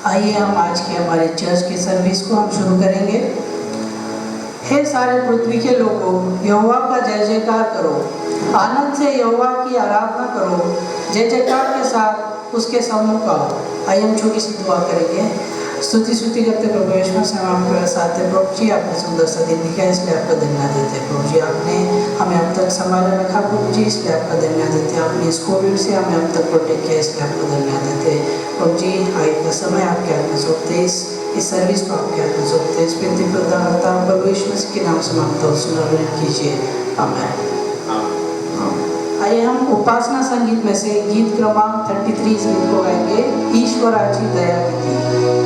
आइए हम आज के हमारे चर्च की सर्विस को हम शुरू करेंगे। हे सारे पृथ्वी के लोगों, यहोवा का जय जयकार करो, आनंद से यहोवा की आराधना करो, जय जयकार के साथ उसके सम्मुख आओ। आइए हम छोटी सी दुआ करेंगे। स्तुति करते प्रभु यीशु से हम आपके साथ हैं। प्रभु जी आपने सुंदर सा दिन दिखाया, इसलिए आपका धन्यवाद देते हैं। प्रभु जी आपने हमें अब तक संभाला रखा, प्रभु जी इसलिए आपका धन्यवाद देते हैं। आपने इस कोविड से हमें अब तक प्रोटेक्ट किया, इसलिए आपका धन्यवाद देते हैं। प्रभु जी आगे का समय आपके हाथ में सौंपते हैं, इस सर्विस को आपके हाथ में सौंपते हैं। इस विनती प्रदान करता हूं प्रभु यीशु मसीह के नाम से मांगता हूं, सुन कीजिए, आमीन। आइए हम उपासना संगीत में से गीत क्रमांक 33 इस गीत को गाएंगे, ईश्वराची दया विधि।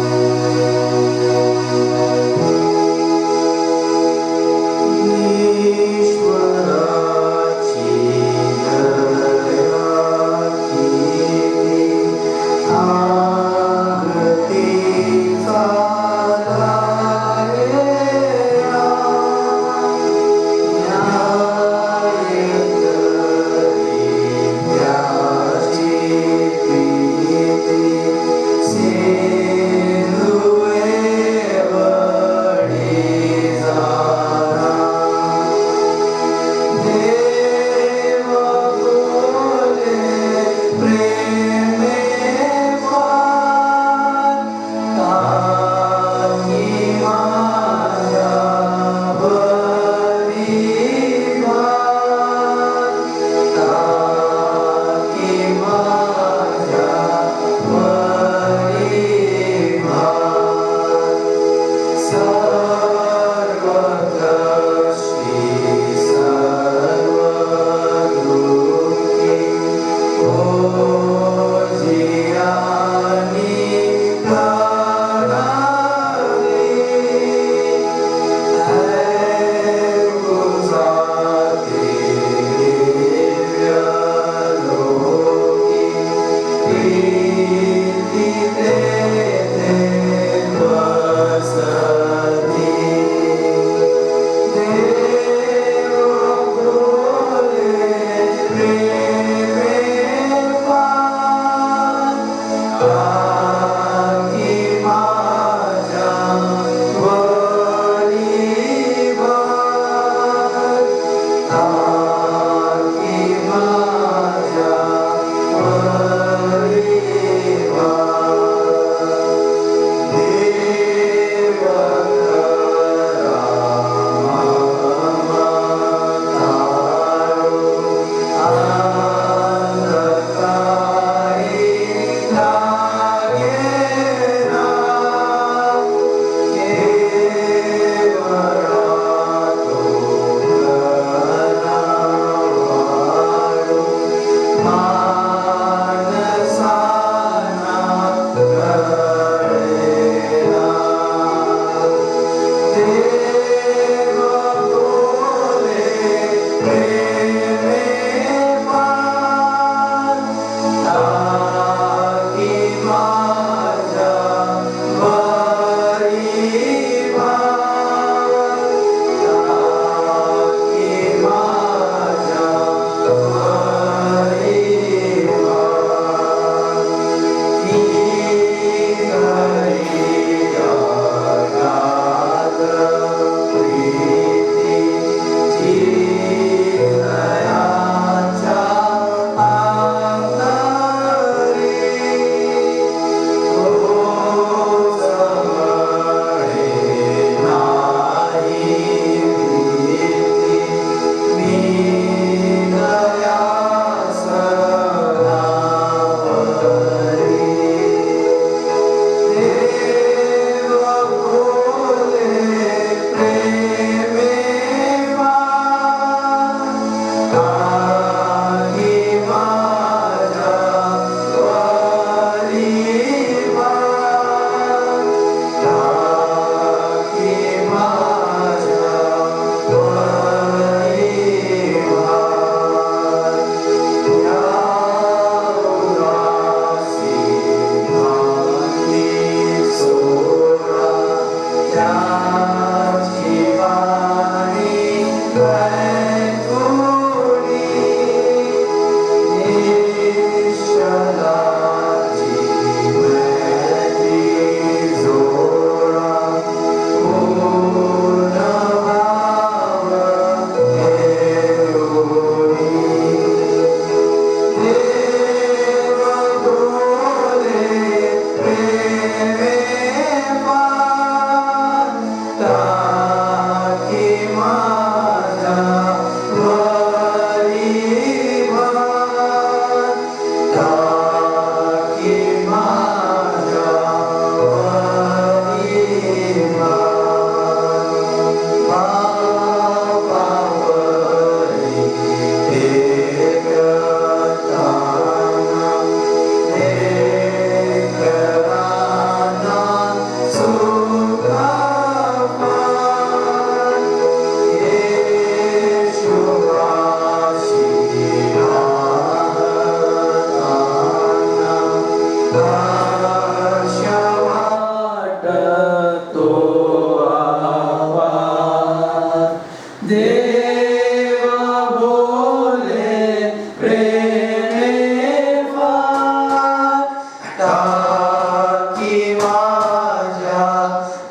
की माझ्या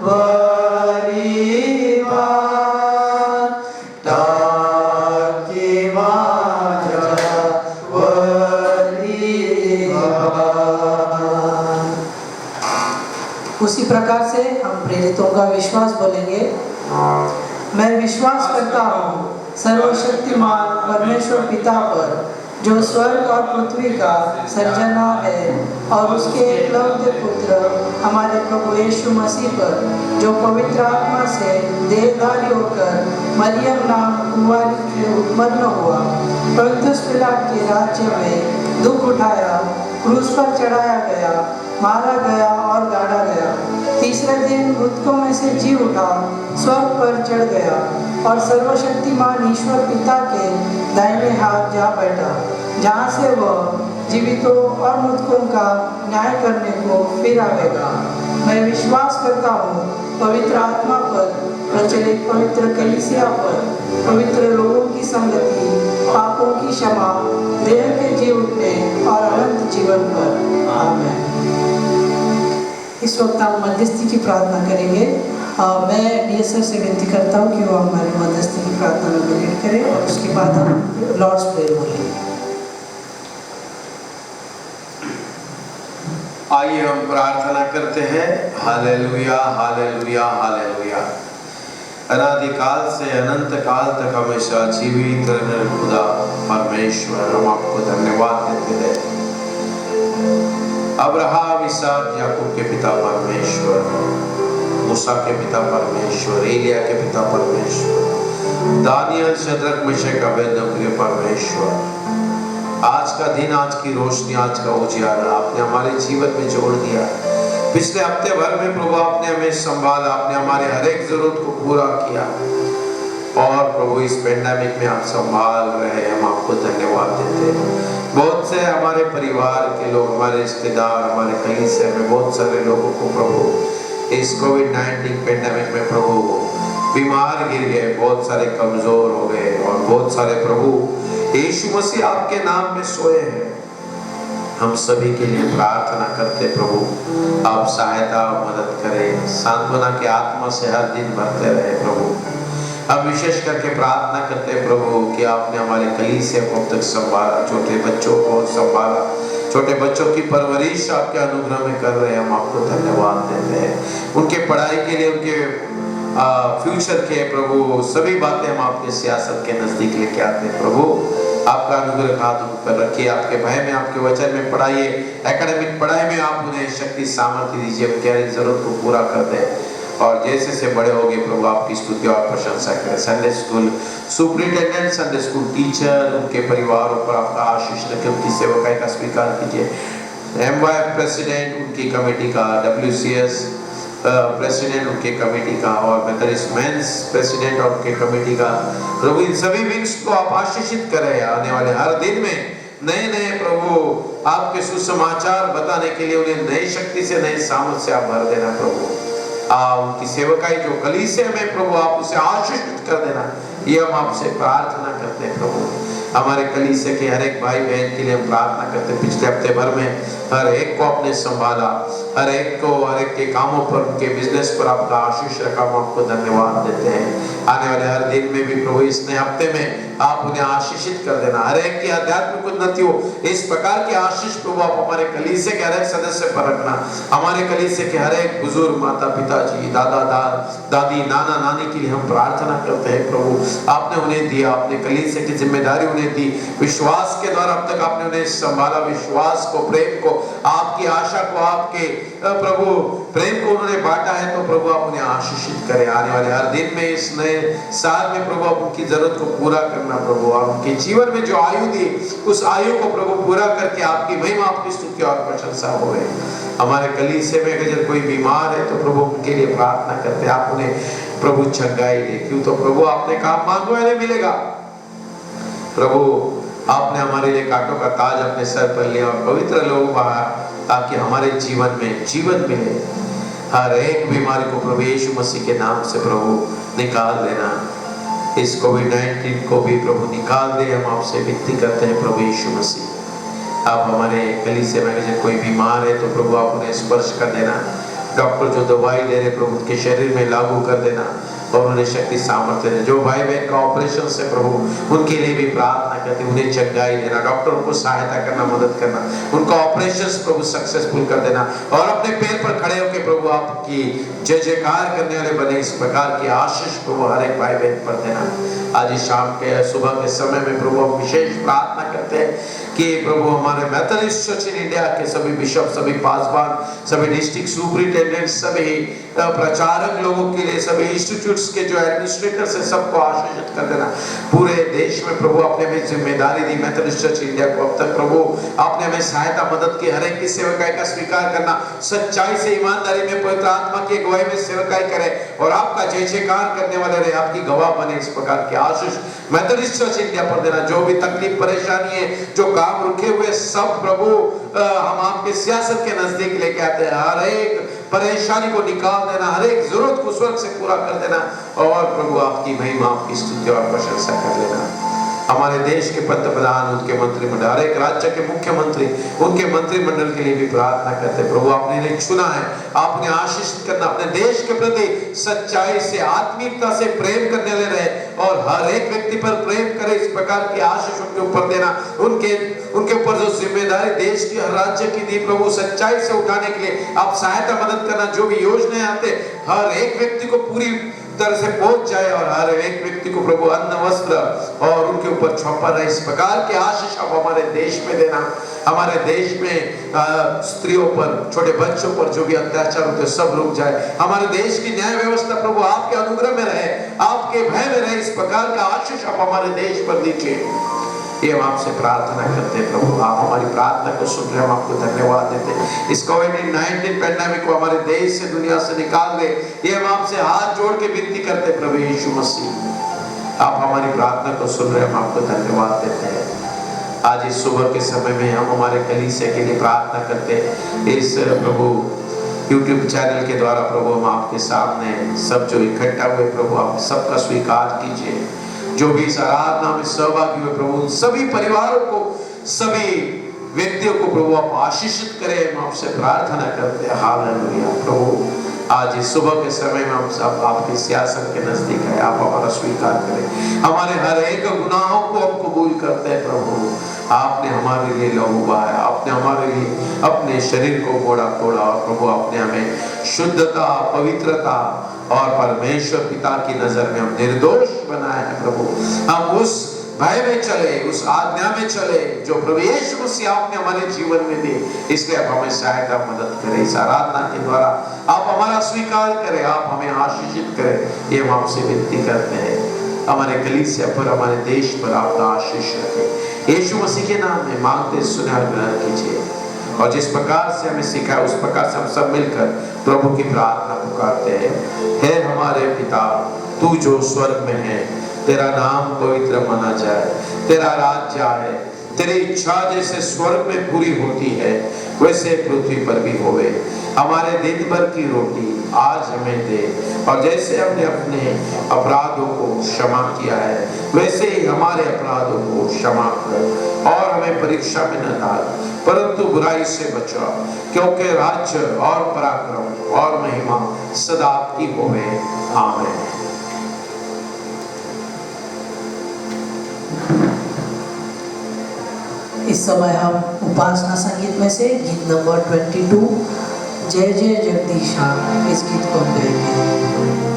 वरी मान, टाकी माझ्या वरी मान। उसी प्रकार से हम प्रेरितों का विश्वास बोलेंगे। मैं विश्वास करता हूँ सर्वशक्तिमान परमेश्वर पिता पर, जो स्वर्ग और पृथ्वी का सर्जनहार है, और उसके एकलौते पुत्र हमारे प्रभु यीशु मसीह पर, जो पवित्र आत्मा से देहधारी होकर मरियम नाम कुंवारी से उत्पन्न हुआ, पौंतियुस पिलात के राज्य में दुख उठाया, क्रूस पर चढ़ाया गया, मारा गया और गाड़ा गया, तीसरे दिन मृतकों में से जी उठा, स्वर्ग पर चढ़ गया और सर्वशक्तिमान ईश्वर पिता के दाहिने हाथ जा बैठा, जहाँ से वह जीवितों और मृतकों का न्याय करने को फिर आवेगा। मैं विश्वास करता हूँ पवित्र आत्मा पर, प्रचलित पवित्र कलीसिया पर, पवित्र लोगों की संगति, पापों की क्षमा, देह के जी उठने और अनंत जीवन पर। आमीन। इस वक्त हम मध्यस्थी की प्रार्थना करेंगे। मैं डीएसआर से विनती करता हूँ कि वो हमारी मध्यस्थी की प्रार्थना में लीड करें और उसके बाद हम लॉर्ड्स प्रेयर बोलेंगे। आइए हम प्रार्थना करते हैं। Hallelujah hallelujah hallelujah. अनादिकाल से अनंत काल तक हमेशा जीवित रहने खुदा परमेश्वर, हम आपको धन्यवाद देते हैं। अब्राहम, इसहाक, याकूब के पिता परमेश्वर, मूसा के पिता परमेश्वर, एलिया के पिता परमेश्वर, दानियल, शद्रक, मेशक, अबेदनगो के परमेश्वर, आज का दिन, आज की रोशनी, आज का उजियारा आपने हमारे जीवन में जोड़ दिया। पिछले हफ्ते भर में प्रभु आपने हमें संभाला, आपने हमारे हर एक जरूरत को पूरा किया, और प्रभु इस पेंडेमिक में आप संभाल रहे, हम आपको धन्यवाद देते हैं। बहुत से हमारे परिवार के लोग, हमारे रिश्तेदार, हमारे कलीसिया में बहुत सारे लोगों को प्रभु इस कोविड-19 पेंडेमिक में प्रभु बीमार गिर गए, बहुत सारे कमजोर हो गए, और बहुत सारे प्रभु यीशु मसीह आपके नाम में सोए हैं। हम सभी के लिए प्रार्थना करते प्रभु, आप सहायता मदद करें, सांत्वना के आत्मा से हर दिन भरते रहे प्रभु। हम विशेष करके प्रार्थना करते हैं प्रभु कि आपने हमारे कलीसिया को अब तक संभाला, छोटे बच्चों को संभाला, छोटे बच्चों की परवरिश आपके अनुग्रह में कर रहे हैं, हम आपको धन्यवाद देते हैं। उनके पढ़ाई के लिए, उनके फ्यूचर के प्रभु सभी बातें हम आपके सियासत के नजदीक लेके आते हैं प्रभु। आपका अनुग्रह हाथ उन पर रखिए, आपके भय में, आपके वचन में पढ़ाइए, एकेडमिक पढ़ाई में आप उन्हें शक्ति सामर्थ्य दीजिए, उनकी हर जरूरत को पूरा कर दें, और जैसे से बड़े होंगे प्रभु आपकी स्तुति और प्रशंसा करें। Sunday school superintendent, Sunday school teacher, उनके परिवारों पर आपका आशीष रखें, उनकी सेवकाई का स्वीकार कीजिए। MYF प्रेसिडेंट, उनकी कमेटी का, WCS प्रेसिडेंट, उनके कमेटी का, और मेथोडिस्ट मेंस प्रेसिडेंट और उनके कमेटी का, प्रभु इन सभी विंग्स को आप आशीषित करें। आने वाले हर दिन में नए नए प्रभु आपके सुसमाचार बताने के लिए उन्हें नई शक्ति से, नए सामर्थ से आप भर देना प्रभु। उनकी सेवकाई जो कलीसिया में प्रभु आप उसे आशीषित कर देना, ये हम आपसे प्रार्थना करते हैं प्रभु। हमारे कलीसिया के हर एक भाई बहन के लिए हम प्रार्थना करते हैं। पिछले हफ्ते भर में हर एक को आपने संभाला, हर एक को, हर एक के कामों पर, उनके बिजनेस पर आपका आशीष रखा, हम आपको धन्यवाद देते हैं। आने वाले हर दिन में भी प्रभु इस नए हफ्ते में आप उन्हें आशीषित कर देना, हर एक की आध्यात्मिक उन्नति हो, इस प्रकार के आशीष प्रभु आप हमारे कलीसिया के हर एक सदस्य पर रखना। हमारे कलीसिया के हर एक बुजुर्ग, माता पिताजी, दादा दादी, नाना नानी के लिए हम प्रार्थना करते हैं प्रभु। आपने उन्हें दिया, आपने कलीसिया की जिम्मेदारी उन्हें दी, विश्वास के द्वारा अब तक आपने उन्हें संभाला, विश्वास को, प्रेम को, आपकी आशा को, आपके प्रभु प्रेम को उन्होंने बांटा है, तो प्रभु आप उन्हें आशीषित करें। आने वाले हर दिन में, इस नए साल में प्रभु आप उनकी जरूरत को पूरा करना प्रभु, और उनके जीवन में जो आयु दी उस आयु को प्रभु पूरा करके आपकी महिमा, आपकी स्तुति और प्रशंसा होवे। हमारे कलीसिया में अगर कोई बीमार है तो प्रभु उनके लिए प्रार्थना करते हैं, आप उन्हें प्रभु चंगाई दे, क्यों तो प्रभु आपने कहा मांगो इन्हें मिलेगा। प्रभु आपने हमारे लिए कांटों का ताज अपने सर पर लिया और पवित्र लोग बाहर, ताकि हमारे जीवन में जीवन मिले। हर एक बीमारी को प्रभु यीशु मसीह के नाम से प्रभु निकाल देना, इस कोविड-19 को भी प्रभु निकाल दे, हम आपसे विनती करते हैं प्रभु यीशु मसीह। आप हमारे कलीसिया में जब कोई बीमार है तो प्रभु आप उन्हें स्पर्श कर देना। डॉक्टर जो दवाई दे रहे प्रभु उनके शरीर में लागू कर देना और उन्हें शक्ति सामर्थ्य देना। जो भाई बहन का ऑपरेशन से प्रभु उनके लिए भी प्रार्थना करते, उन्हें चंगाई देना, डॉक्टरों को सहायता करना, मदद करना, उनका ऑपरेशन प्रभु सक्सेसफुल कर देना और अपने पैर पर खड़े होकर प्रभु आपकी जय जयकार करने वाले बने। इस प्रकार की आशीष प्रभु हर एक भाई बहन पर देना। आज शाम के सुबह के समय में प्रभु हम विशेष प्रार्थना करते हैं कि प्रभु हमारे मेथोडिस्ट चर्च इन इंडिया के सभी बिशप, सभी पासवान, सभी डिस्ट्रिक्ट सुपरिटेंडेंट, सभी प्रचारक लोगों के लिए, सभी इंस्टीट्यूट्स के जो एडमिनिस्ट्रेटर्स है, सबको आशीषित कर देना। पूरे देश में प्रभु आपने हमें जिम्मेदारी दी मेथोडिस्ट चर्च इंडिया को। अब तक प्रभु आपने हमें सहायता मदद की। हर एक की सेवकाई का स्वीकार करना, सच्चाई से ईमानदारी में पवित्र आत्मा की अगुवाई में सेवकाई करे और आपका जय जयकार करने वाले रहे, आपकी गवाह बने। इस प्रकार की आशीष मेथोडिस्ट चर्च इंडिया पर देना। जो भी तकलीफ परेशानी है, जो काम रुके हुए, सब प्रभु हम आपके सियासत के नजदीक लेके आते हैं। हर एक परेशानी को निकाल देना, हर एक जरूरत को स्वर्ग से पूरा कर देना और प्रभु आपकी महिमा, आपकी स्तुति और प्रशंसा कर लेना। हमारे देश के पंतप्रधान, उनके मंत्रिमंडल, हर एक राज्य के मुख्यमंत्री, उनके मंत्रिमंडल के लिए भी प्रार्थना करते। प्रभु आपने इन्हें चुना है, आपने आशीष करना, अपने देश के प्रति सच्चाई से, आत्मीयता से प्रेम करने ले रहे और हर एक व्यक्ति पर प्रेम करे। इस प्रकार की आशीष उनके ऊपर देना। उनके ऊपर जो जिम्मेदारी देश की, हर राज्य की दी प्रभु, सच्चाई से उठाने के लिए आप सहायता मदद करना। जो भी योजनाएं आते हर एक व्यक्ति को पूरी तरह से पहुंच जाए और हर एक व्यक्ति को प्रभु अन्न, वस्त्र और उनके ऊपर छापा रहे। इस प्रकार के आशीष आप हमारे देश में देना। हमारे देश में स्त्रियों पर, छोटे बच्चों पर जो भी अत्याचार होते सब रुक जाए। हमारे देश की न्याय व्यवस्था प्रभु आपके अनुग्रह में रहे, आपके भय में रहे। इस प्रकार का आशीष आप हमारे देश पर दीजिए। ये हम आपसे प्रार्थना करते हैं प्रभु। आप हमारी प्रार्थना को सुन रहे, हम आपको धन्यवाद देते हैं। इस कोविड-19 पैंडेमिक को हमारे देश से, दुनिया से निकाल दे, ये हम आपसे हाथ जोड़ के विनती करते प्रभु यीशु मसीह। आप हमारी प्रार्थना को सुन रहे, हम आपको धन्यवाद देते हैं। आज इस सुबह के समय में हम हमारे कलीसिया के लिए प्रार्थना करते हैं। इस प्रभु YouTube चैनल के द्वारा प्रभु हम आपके सामने सब जो इकट्ठा हुए प्रभु आप सबका स्वीकार कीजिए। जो भी इस आराधना में सहभागी हुए प्रभु सभी परिवारों को, सभी व्यक्तियों को प्रभु आप आशीषित करें। हम आपसे प्रार्थना करते हैं। हालेलुया। प्रभु आज इस सुबह के समय में हम सब आपके सियासत के नजदीक है, आप हमारा स्वीकार करें। हमारे हर एक गुनाहों को हम कबूल करते हैं प्रभु। आपने हमारे लिए लहू बहाया, आपने हमारे लिए अपने शरीर को मोड़ा तोड़ा और प्रभु आपने हमें शुद्धता, पवित्रता और परमेश्वर पिता की नजर में हम निर्दोष बनाए हैं प्रभु। हम उस भय में चले, उस आज्ञा में चले जो प्रभु यीशु मसीह आपने हमारे जीवन में दी। इसलिए आप हमें सहायता मदद करें। इस आराधना के द्वारा आप हमारा स्वीकार करें, आप हमें आशीषित करें। ये हम आपसे विनती करते हैं। हमारे कलीसिया पर, हमारे देश पर आपका आशीष रखें। यीशु मसीह के नाम में मांगते, सुने और ग्रहण कीजिए। और जिस प्रकार से हमें सीखा है उस प्रकार से हम सब मिलकर प्रभु की प्रार्थना पुकारते हैं। हे हमारे पिता, तू जो स्वर्ग में है, तेरा नाम पवित्र माना जाए, तेरा राज्य आए, तेरी इच्छा जैसे स्वर्ग में पूरी होती है वैसे पृथ्वी पर भी होवे। हमारे दिन भर की रोटी आज हमें दे और जैसे हमने अपने अपराधों को क्षमा किया है वैसे ही हमारे अपराधों को क्षमा कर और हमें परीक्षा में न डाल परंतु बुराई से बचा, क्योंकि राज्य और पराक्रम और महिमा सदा आपकी होवे। आमीन। इस समय हम उपासना संगीत में से गीत नंबर 22 जय जय जगदीशा, इस गीत को हम गाएंगे।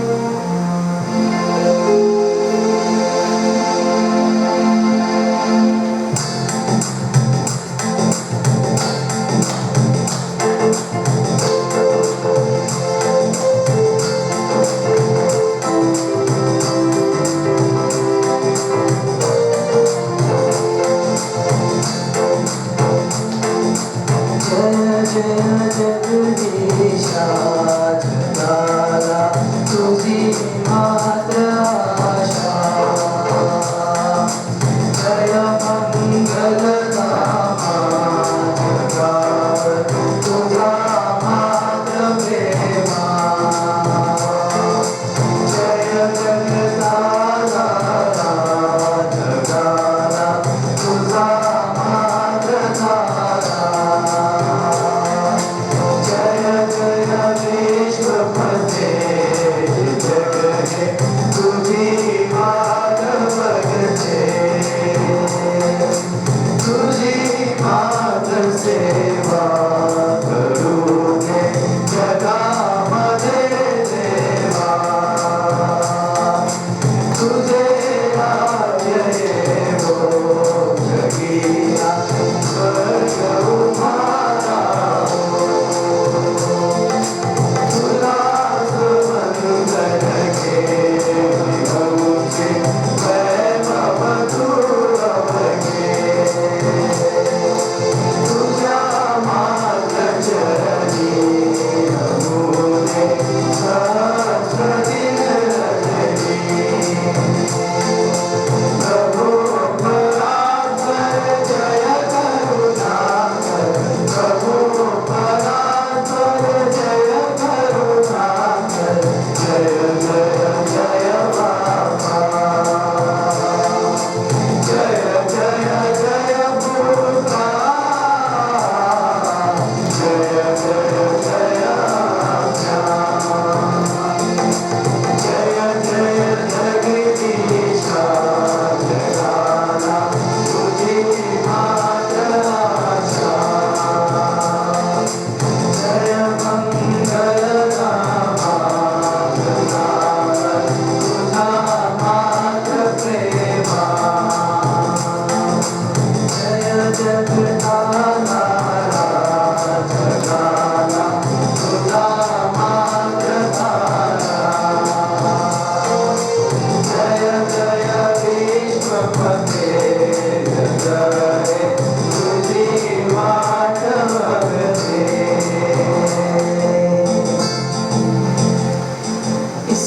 जगदीशा जगदाला तुझ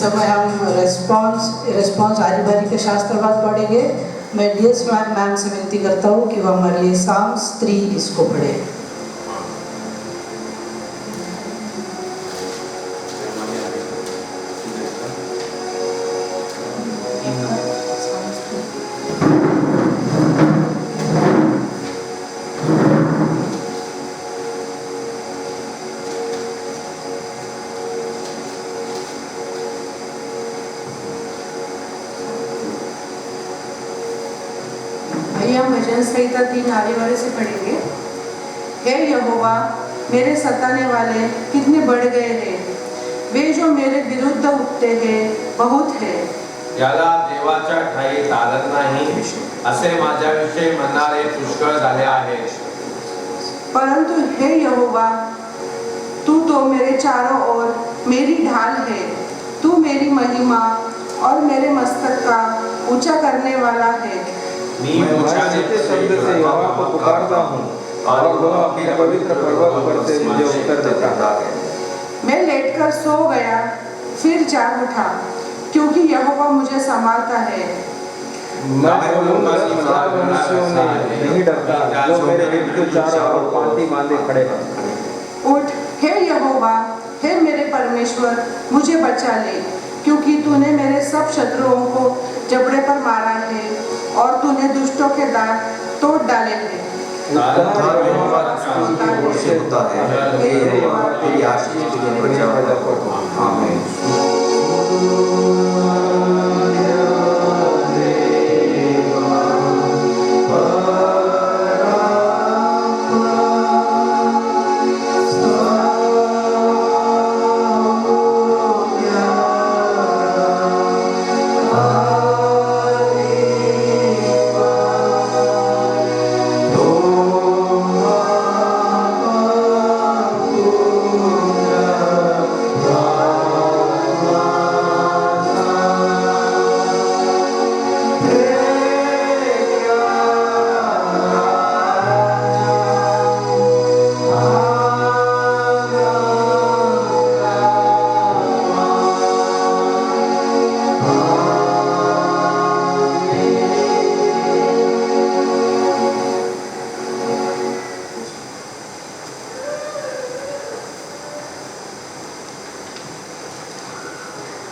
समय हम रिस्पॉन्स आरी बारी के शास्त्र बाद पढ़ेंगे। मैं डीएस मैम से विनती करता हूँ कि वो हमारे लिए साम्स 3 इसको पढ़े। हम भजन संहिता 3 आगे वाले से पढ़ेंगे। हे यहोवा, मेरे सताने वाले कितने बढ़ गए हैं, वे जो मेरे विरुद्ध उठते हैं बहुत है। याला देवाच्या ठाई तारत नाही असे माझ्याविषयी म्हणणारे पुष्कळ झाले आहेत। परंतु हे यहोवा, तू तो मेरे चारों ओर मेरी ढाल है। तू मेरी महिमा और मेरे मस्तक का ऊंचा करने वाला है। मैं ऊंचे शब्द से यहोवा को पुकारता हूँ और वह अपने पवित्र पर्वत पर से मुझे उत्तर देता है। मैं लेटकर सो गया, फिर जाग उठा, क्योंकि यहोवा मुझे संभालता है। मैं बोलूँगा कि मनुष्यों में नहीं डरता, जो मेरे हित के चारों ओर पांति बांधे खड़े हैं। उठ, हे यहोवा, हे मेरे परमेश्वर, मुझे बचा ले, क्योंकि तूने मेरे सब शत्रुओं को जबड़े पर मारा है और तूने दुष्टों के दांत तोड़ डाले हैं।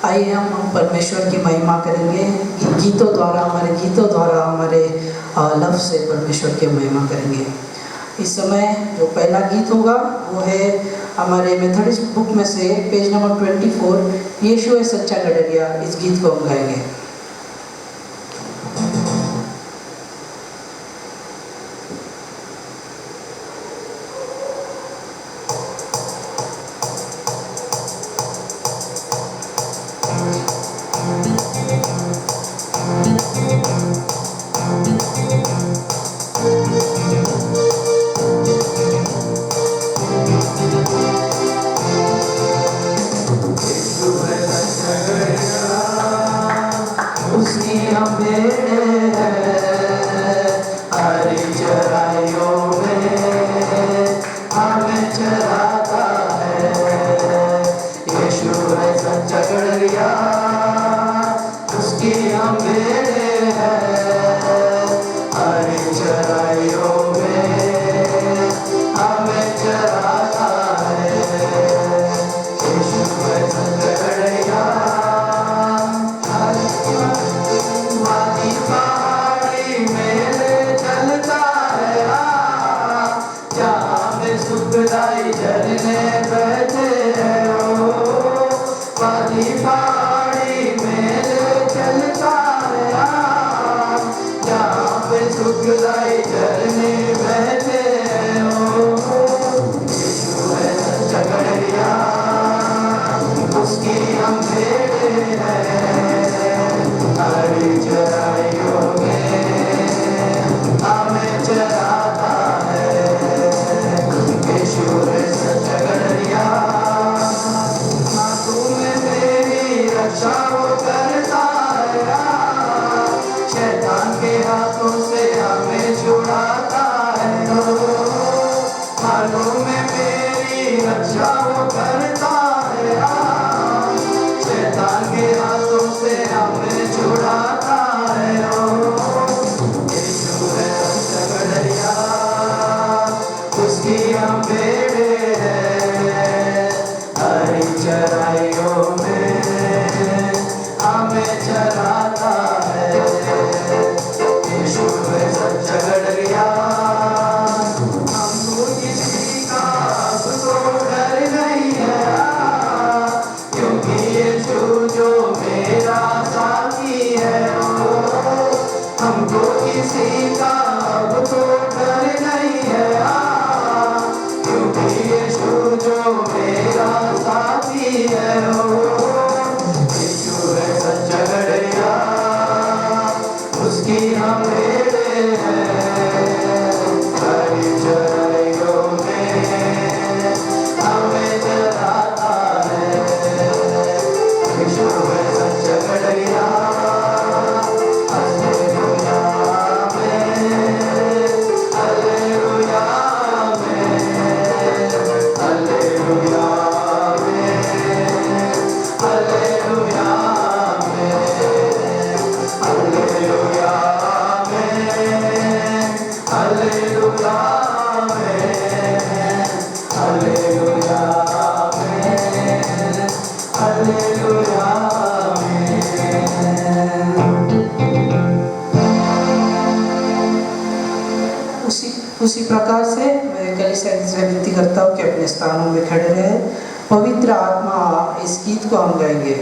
आइए हम परमेश्वर की महिमा करेंगे गीतों द्वारा, हमारे लफ्ज़ से परमेश्वर की महिमा करेंगे। इस समय जो पहला गीत होगा वो है हमारे मेथोडिस्ट बुक में से पेज नंबर 24, यीशु है सच्चा गडरिया। इस गीत को हम गाएंगे। चराइयों में हमें चराता है। यीशु है सच्चा गड़रिया, हमको किसी का अब तो डर नहीं है, क्योंकि यीशु जो मेरा साथी है। हमको किसी का अब तो डर नहीं है, क्योंकि यीशु जो मेरा साथी है। यीशु है सच्चा गड़रिया, उसकी हम भेड़े हैं। हरी चराइयों में हमें चराता है। यीशु है सच्चा गड़रिया, हालेलुया में, हालेलुया में, हालेलुया में, हालेलुया में, हालेलुया में, हालेलुया में, हालेलुया में, हालेलुया में। उसी प्रकार से मैं कलीसिया से विनती करता हूँ कि अपने स्थानों में खड़े रहे। पवित्र आत्मा इस गीत को हम गाएंगे।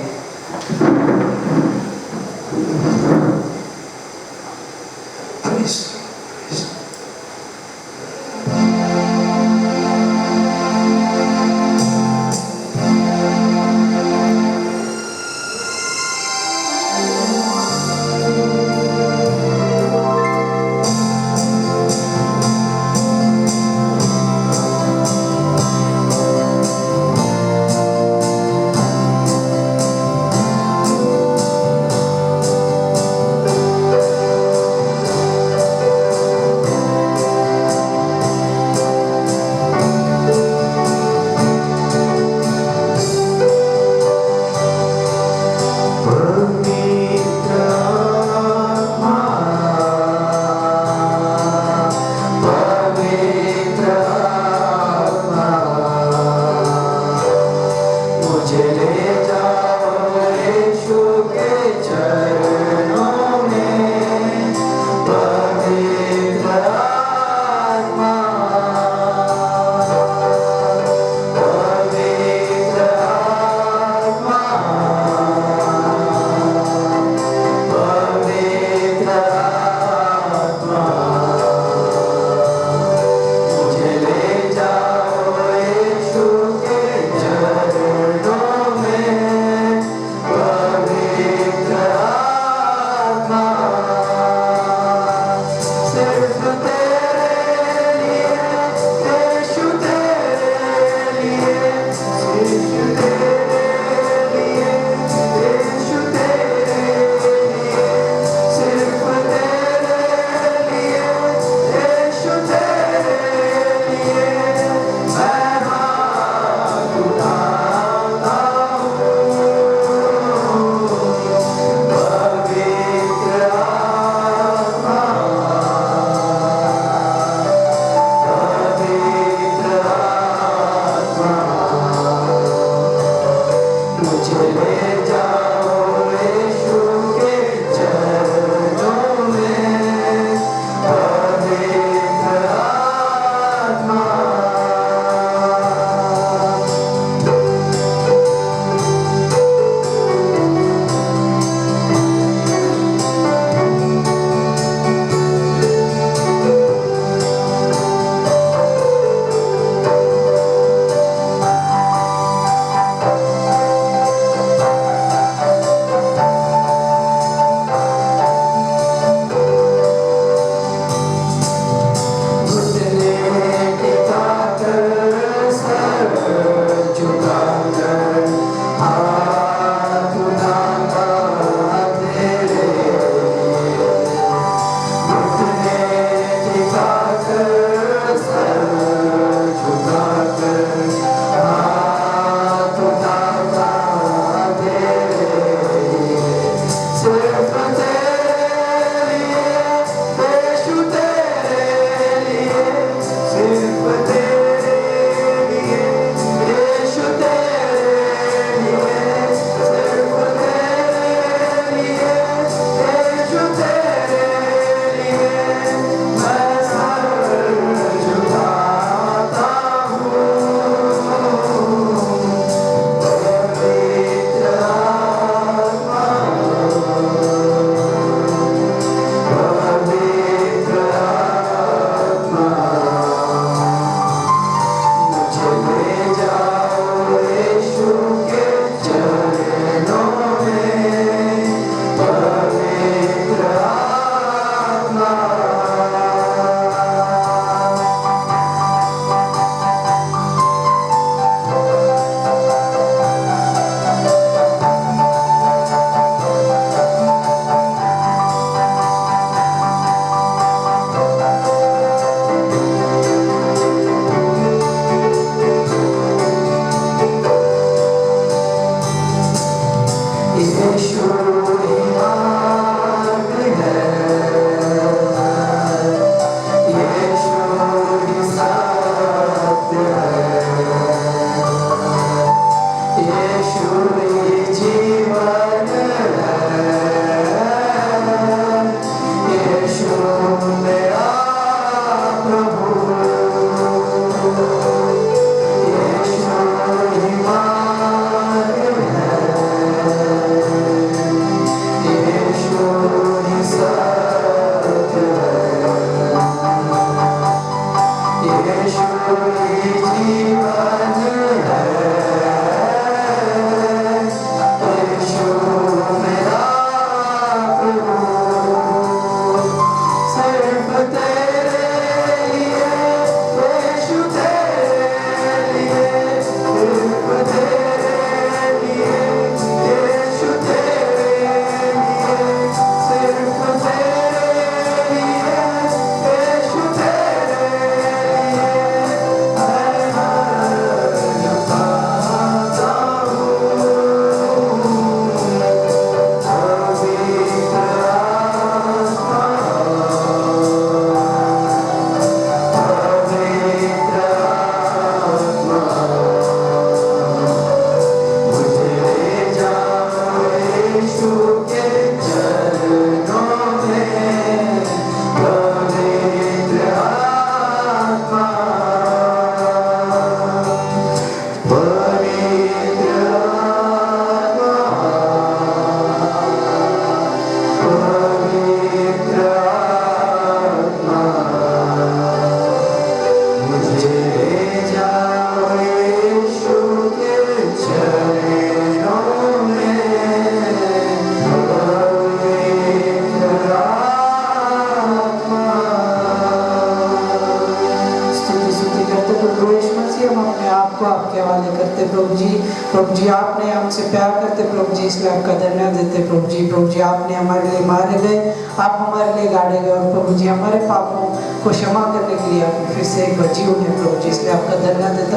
प्रभु जी आपने हमसे प्यार करते प्रभु जी, इसलिए आपका धन्यवाद देते प्रभु जी आपने हमारे लिए मारे गए, आप हमारे लिए गाड़े गए और प्रभु जी हमारे पापों को क्षमा करने के लिए आपने फिर से एक बार जी उठे प्रभु जी, इसलिए आपका धन्यवाद देता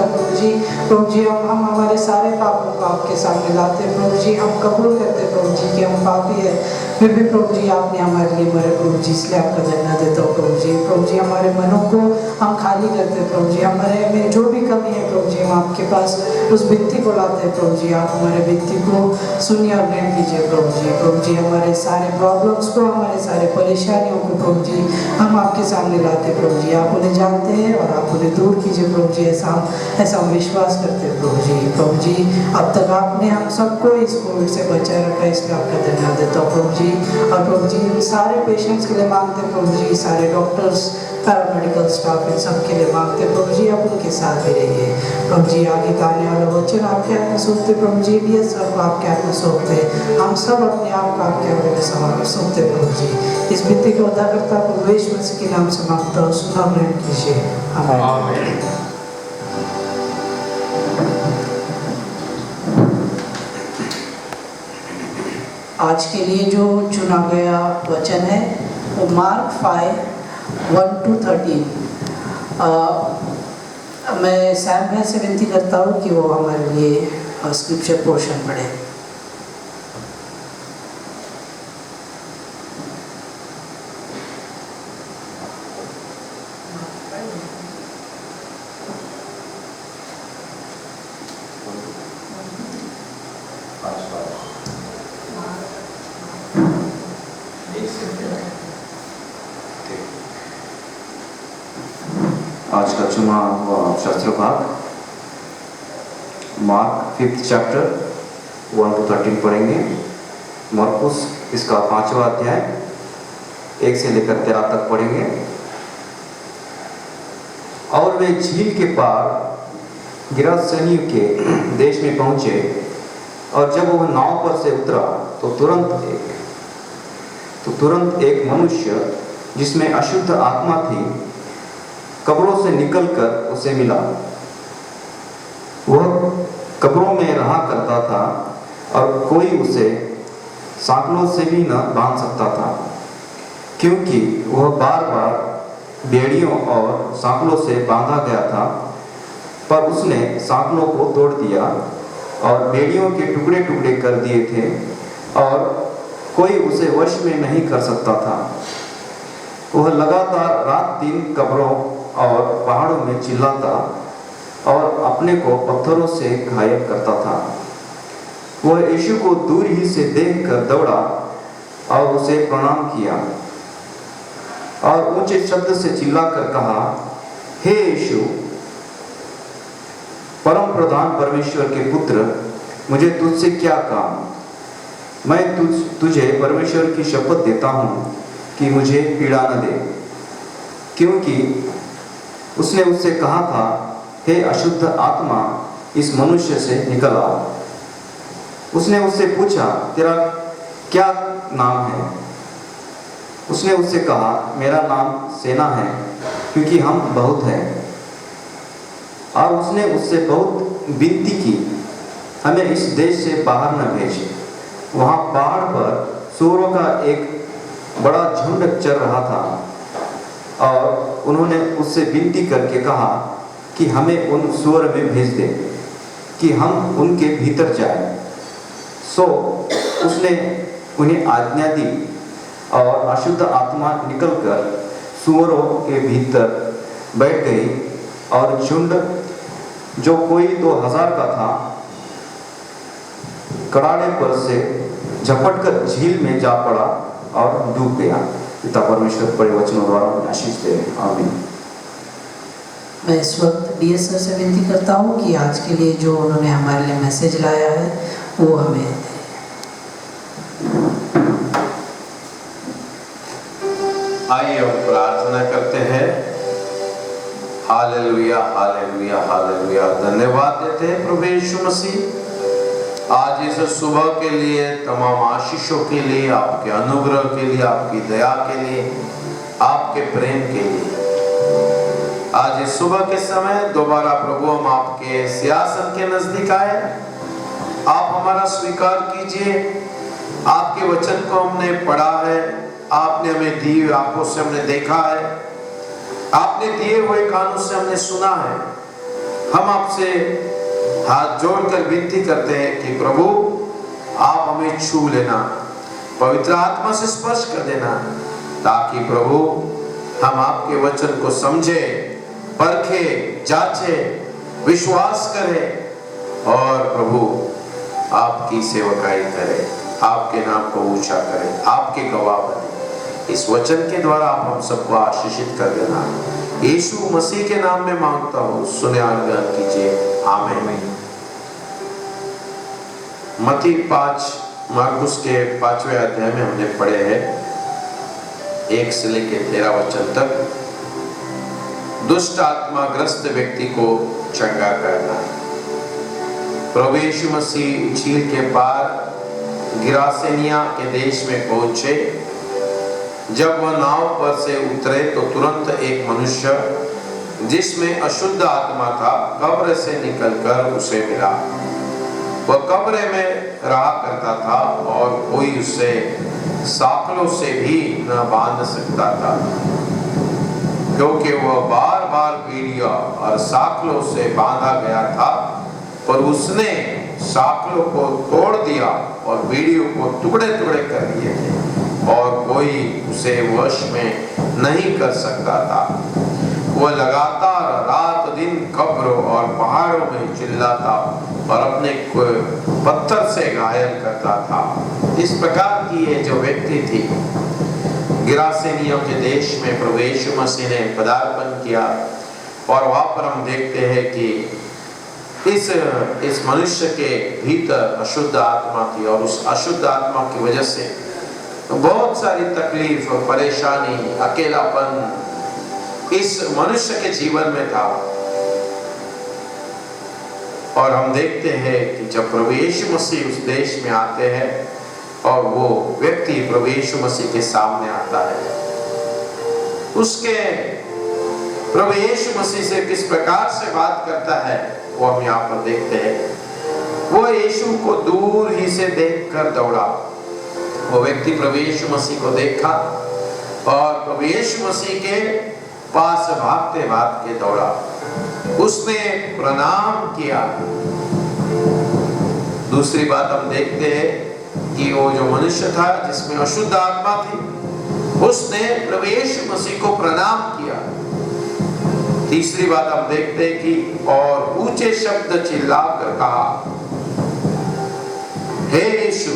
प्रभु जी हम हमारे सारे पापों को आपके सामने लाते हैं प्रभु जी, हम कबूल करते प्रभु जी कि हम पापी है, फिर भी प्रभु जी आपने हमारे लिए मरे प्रभु जी, इसलिए आपका धन्यवाद देता हूँ प्रभु जी हमारे मनों को हम खाली करते प्रभु जी, हमारे में जो भी कमी है प्रभु जी हम आपके पास उस विनती को लाते हैं प्रभु जी, आप हमारे विनती को सुनिए और ग्रहण कीजिए प्रभु जी हमारे सारे प्रॉब्लम्स को, हमारे सारे परेशानियों को प्रभु जी हम आपके सामने लाते हैं प्रभु जी, आप उन्हें जानते हैं और आप उन्हें दूर कीजिए प्रभु जी, ऐसा हम विश्वास करते हैं प्रभु जी अब तक आपने हम सबको इस कोविड से बचाए रखा है, इसलिए आपका धन्यवाद देता हूँ प्रभु जी, और प्रभु जी सारे पेशेंट्स के लिए मांगते हैं प्रभु जी, सारे डॉक्टर्स पैरामेडिकल स्टाफ इन सब के लिए मांगते हैं प्रभु जी, आप उनके साथ भी रहिए प्रभु जी, आगे का आने वाला वचन आपके हाथ में सौंपते प्रभु जी, भी सब आपके हाथ में सौंपते, हम सब अपने आप को आपके हाथ में सौंपते प्रभु जी, इस विनती को अदा करता प्रभु यीशु मसीह के नाम से मांगता हूँ, सुना ग्रहण कीजिए आमीन। आज के लिए जो चुना गया वचन है वो मार्क 5:1-13। मैं सैम भाई से विनती करता हूँ कि वो हमारे लिए स्क्रिप्चर पोर्शन पढ़े। आज का चुना हुआ शास्त्र भाग मार्क 5th चैप्टर 1-13 पढ़ेंगे। मरकुस इसका 5वां अध्याय 1 से लेकर 13 तक पढ़ेंगे। और वे झील के पार गिरासेनियों के देश में पहुंचे, और जब वह नाव पर से उतरा तो तुरंत एक मनुष्य जिसमें अशुद्ध आत्मा थी कब्रों से निकलकर उसे मिला। वह कब्रों में रहा करता था और कोई उसे सांकलों से भी न बांध सकता था, क्योंकि वह बार बार बेड़ियों और सांकलों से बांधा गया था। पर उसने सांकलों को तोड़ दिया और बेड़ियों के टुकड़े टुकड़े कर दिए थे और कोई उसे वश में नहीं कर सकता था। वह लगातार रात दिन कब्रों और पहाड़ों में चिल्लाता और अपने को पत्थरों से घायल करता था। वह यीशु को दूर ही से देखकर दौड़ा और उसे प्रणाम किया और ऊंचे शब्द से चिल्लाकर कहा, हे यीशु, परम प्रधान परमेश्वर के पुत्र, मुझे तुझसे क्या काम? मैं तुझे परमेश्वर की शपथ देता हूँ कि मुझे पीड़ा न दे। क्योंकि उसने उससे कहा था, हे अशुद्ध आत्मा, इस मनुष्य से निकल आ। उसने उससे पूछा, तेरा क्या नाम है? उसने उससे कहा, मेरा नाम सेना है, क्योंकि हम बहुत हैं। और उसने उससे बहुत विनती की, हमें इस देश से बाहर न भेज। वहाँ पहाड़ पर सूअरों का एक बड़ा झुंड चर रहा था और उन्होंने उससे विनती करके कहा कि हमें उन सूअर में भेज दे कि हम उनके भीतर जाएं। सो उसने उन्हें आज्ञा दी और अशुद्ध आत्मा निकलकर सूअरों के भीतर बैठ गई और झुंड, जो कोई 2000 का था, कड़ाड़े पर से झपटकर झील में जा पड़ा और डूब गया। पिता परमेश्वर बड़े वचनों द्वारा आशीष दे। आमीन। मैं इस वक्त डीएस सर से विनती करता हूँ कि आज के लिए जो उन्होंने हमारे लिए मैसेज लाया है वो हमें दें। आइए हम प्रार्थना करते हैं। Hallelujah, hallelujah, hallelujah. धन्यवाद देते हैं प्रभु यीशु मसीह, आज इस सुबह के लिए, तमाम आशीषों के लिए, आपके अनुग्रह के लिए, आपकी दया के लिए, आपके प्रेम के लिए। आज इस सुबह के समय दोबारा प्रभु हम आपके सिंहासन के नजदीक आए। आप हमारा स्वीकार कीजिए। आपके वचन को हमने पढ़ा है, आपने हमें दी हुई आंखों से हमने देखा है, आपने दिए हुए कानों से हमने सुना है। हम आपसे हाथ जोड़कर विनती करते हैं कि प्रभु आप हमें छू लेना, पवित्र आत्मा से स्पर्श कर देना, ताकि प्रभु हम आपके वचन को समझे, परखे, जांचे, विश्वास करें और प्रभु आपकी सेवकाई करें, आपके नाम को ऊंचा करें, आपके गवाह बने। इस वचन के द्वारा आप हम सबको आशीषित कर देना। यीशु मसीह के नाम में मांगता हूँ, सुने और ग्रहण कीजिए। आमीन। मत्ती 5 मार्कुस के 5वें अध्याय में हमने पढ़े हैं 1 से लेकर 13 वचन तक, दुष्ट आत्मा ग्रस्त व्यक्ति को चंगा करना। प्रभु यीशु मसीह झील के पार गिरासेनिया के देश में पहुंचे। जब वह नाव पर से उतरे तो तुरंत एक मनुष्य जिसमें अशुद्ध आत्मा था कब्र से निकलकर उसे मिला। वह कब्र में रहा करता था और कोई उसे साकलों से भी न बांध सकता था, क्योंकि वह बार बार पीढ़ियों और साकलों से बांधा गया था। पर उसने साकलों को तोड़ दिया और पीढ़ियों को टुकड़े टुकड़े कर दिए थे और कोई उसे वश में नहीं कर सकता था। वह लगातार रात दिन कब्रों और पहाड़ों में चिल्लाता और अपने को पत्थर से घायल करता था। इस प्रकार की ये जो व्यक्ति थी, गिरासेनियों के देश में प्रभु यीशु मसीह ने पदार्पण किया और वहां पर हम देखते हैं कि इस मनुष्य के भीतर अशुद्ध आत्मा थी और उस अशुद्ध आत्मा की वजह से बहुत सारी तकलीफ, परेशानी, अकेलापन इस मनुष्य के जीवन में था। और हम देखते हैं कि जब प्रभु यीशु मसीह उस देश में आते हैं और वो व्यक्ति प्रभु यीशु मसीह के सामने आता है, उसके प्रभु यीशु मसीह से किस प्रकार से बात करता है वो हम यहाँ पर देखते हैं। वो यीशु को दूर ही से देखकर दौड़ा। वो व्यक्ति प्रभु यीशु मसीह को देखा और प्रभु यीशु मसीह के पास भागते भागते दौड़ा। उसने प्रणाम किया। दूसरी बात हम देखते हैं कि वो जो मनुष्य था जिसमें अशुद्ध आत्मा थी, उसने प्रभु यीशु मसीह को प्रणाम किया। तीसरी बात हम देखते हैं कि और ऊंचे शब्द चिल्लाकर कहा, हे यीशु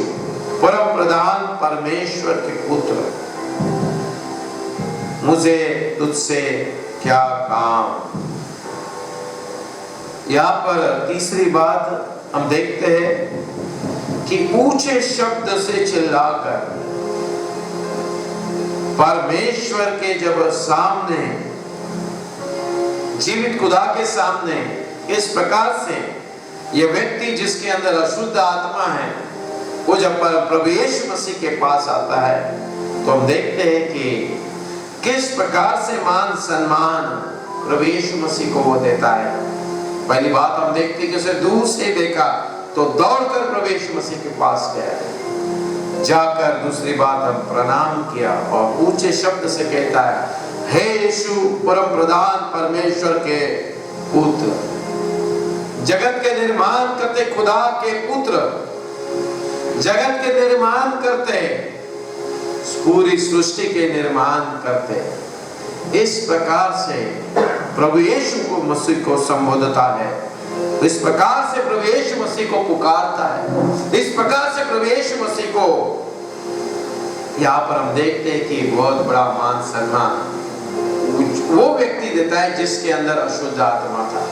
परम प्रधान परमेश्वर के पुत्र, मुझे तुझसे क्या काम। यहाँ पर तीसरी बात हम देखते हैं कि ऊंचे शब्द से चिल्लाकर परमेश्वर के जब सामने, जीवित खुदा के सामने इस प्रकार से ये व्यक्ति जिसके अंदर अशुद्ध आत्मा है, वो जब प्रभु यीशु मसीह के पास आता है तो हम देखते हैं कि किस प्रकार से मान सम्मान प्रभु यीशु मसीह को वो देता है। पहली बात हम देखते हैं कि उसे दूर से देखा तो दौड़कर प्रभु यीशु मसीह के पास गया, जाकर दूसरी बात हम प्रणाम किया और ऊंचे शब्द से कहता है, हे यीशु परम प्रधान परमेश्वर के पुत्र, जगत के निर्माण करते खुदा के पुत्र, जगत के निर्माण करते, पूरी सृष्टि के निर्माण करते। इस प्रकार से प्रभु यीशु को मसीह को संबोधता है, इस प्रकार से प्रभु यीशु मसीह को पुकारता है, इस प्रकार से प्रभु यीशु मसीह को यहाँ पर हम देखते हैं कि बहुत बड़ा मान सम्मान वो व्यक्ति देता है जिसके अंदर अशुद्ध आत्मा था,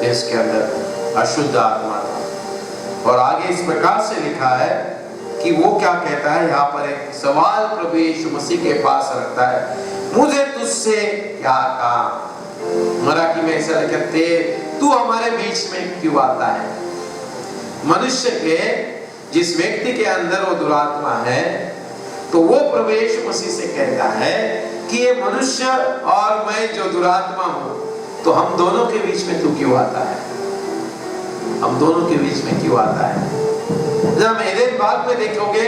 जिसके अंदर अशुद्ध आत्मा था। और आगे इस प्रकार से लिखा है कि वो क्या कहता है, यहाँ पर एक सवाल प्रभु यीशु मसीह के पास रखता है, मुझे तुझसे क्या काम। मराठी में ऐसा लिखा, तू हमारे बीच में क्यों आता है। मनुष्य के जिस व्यक्ति के अंदर वो दुरात्मा है, तो वो प्रभु यीशु मसीह से कहता है कि ये मनुष्य और मैं जो दुरात्मा हूं, तो हम दोनों के बीच में तू क्यों आता है, हम दोनों के बीच में क्यों आता है। जब एदेन बाग में देखोगे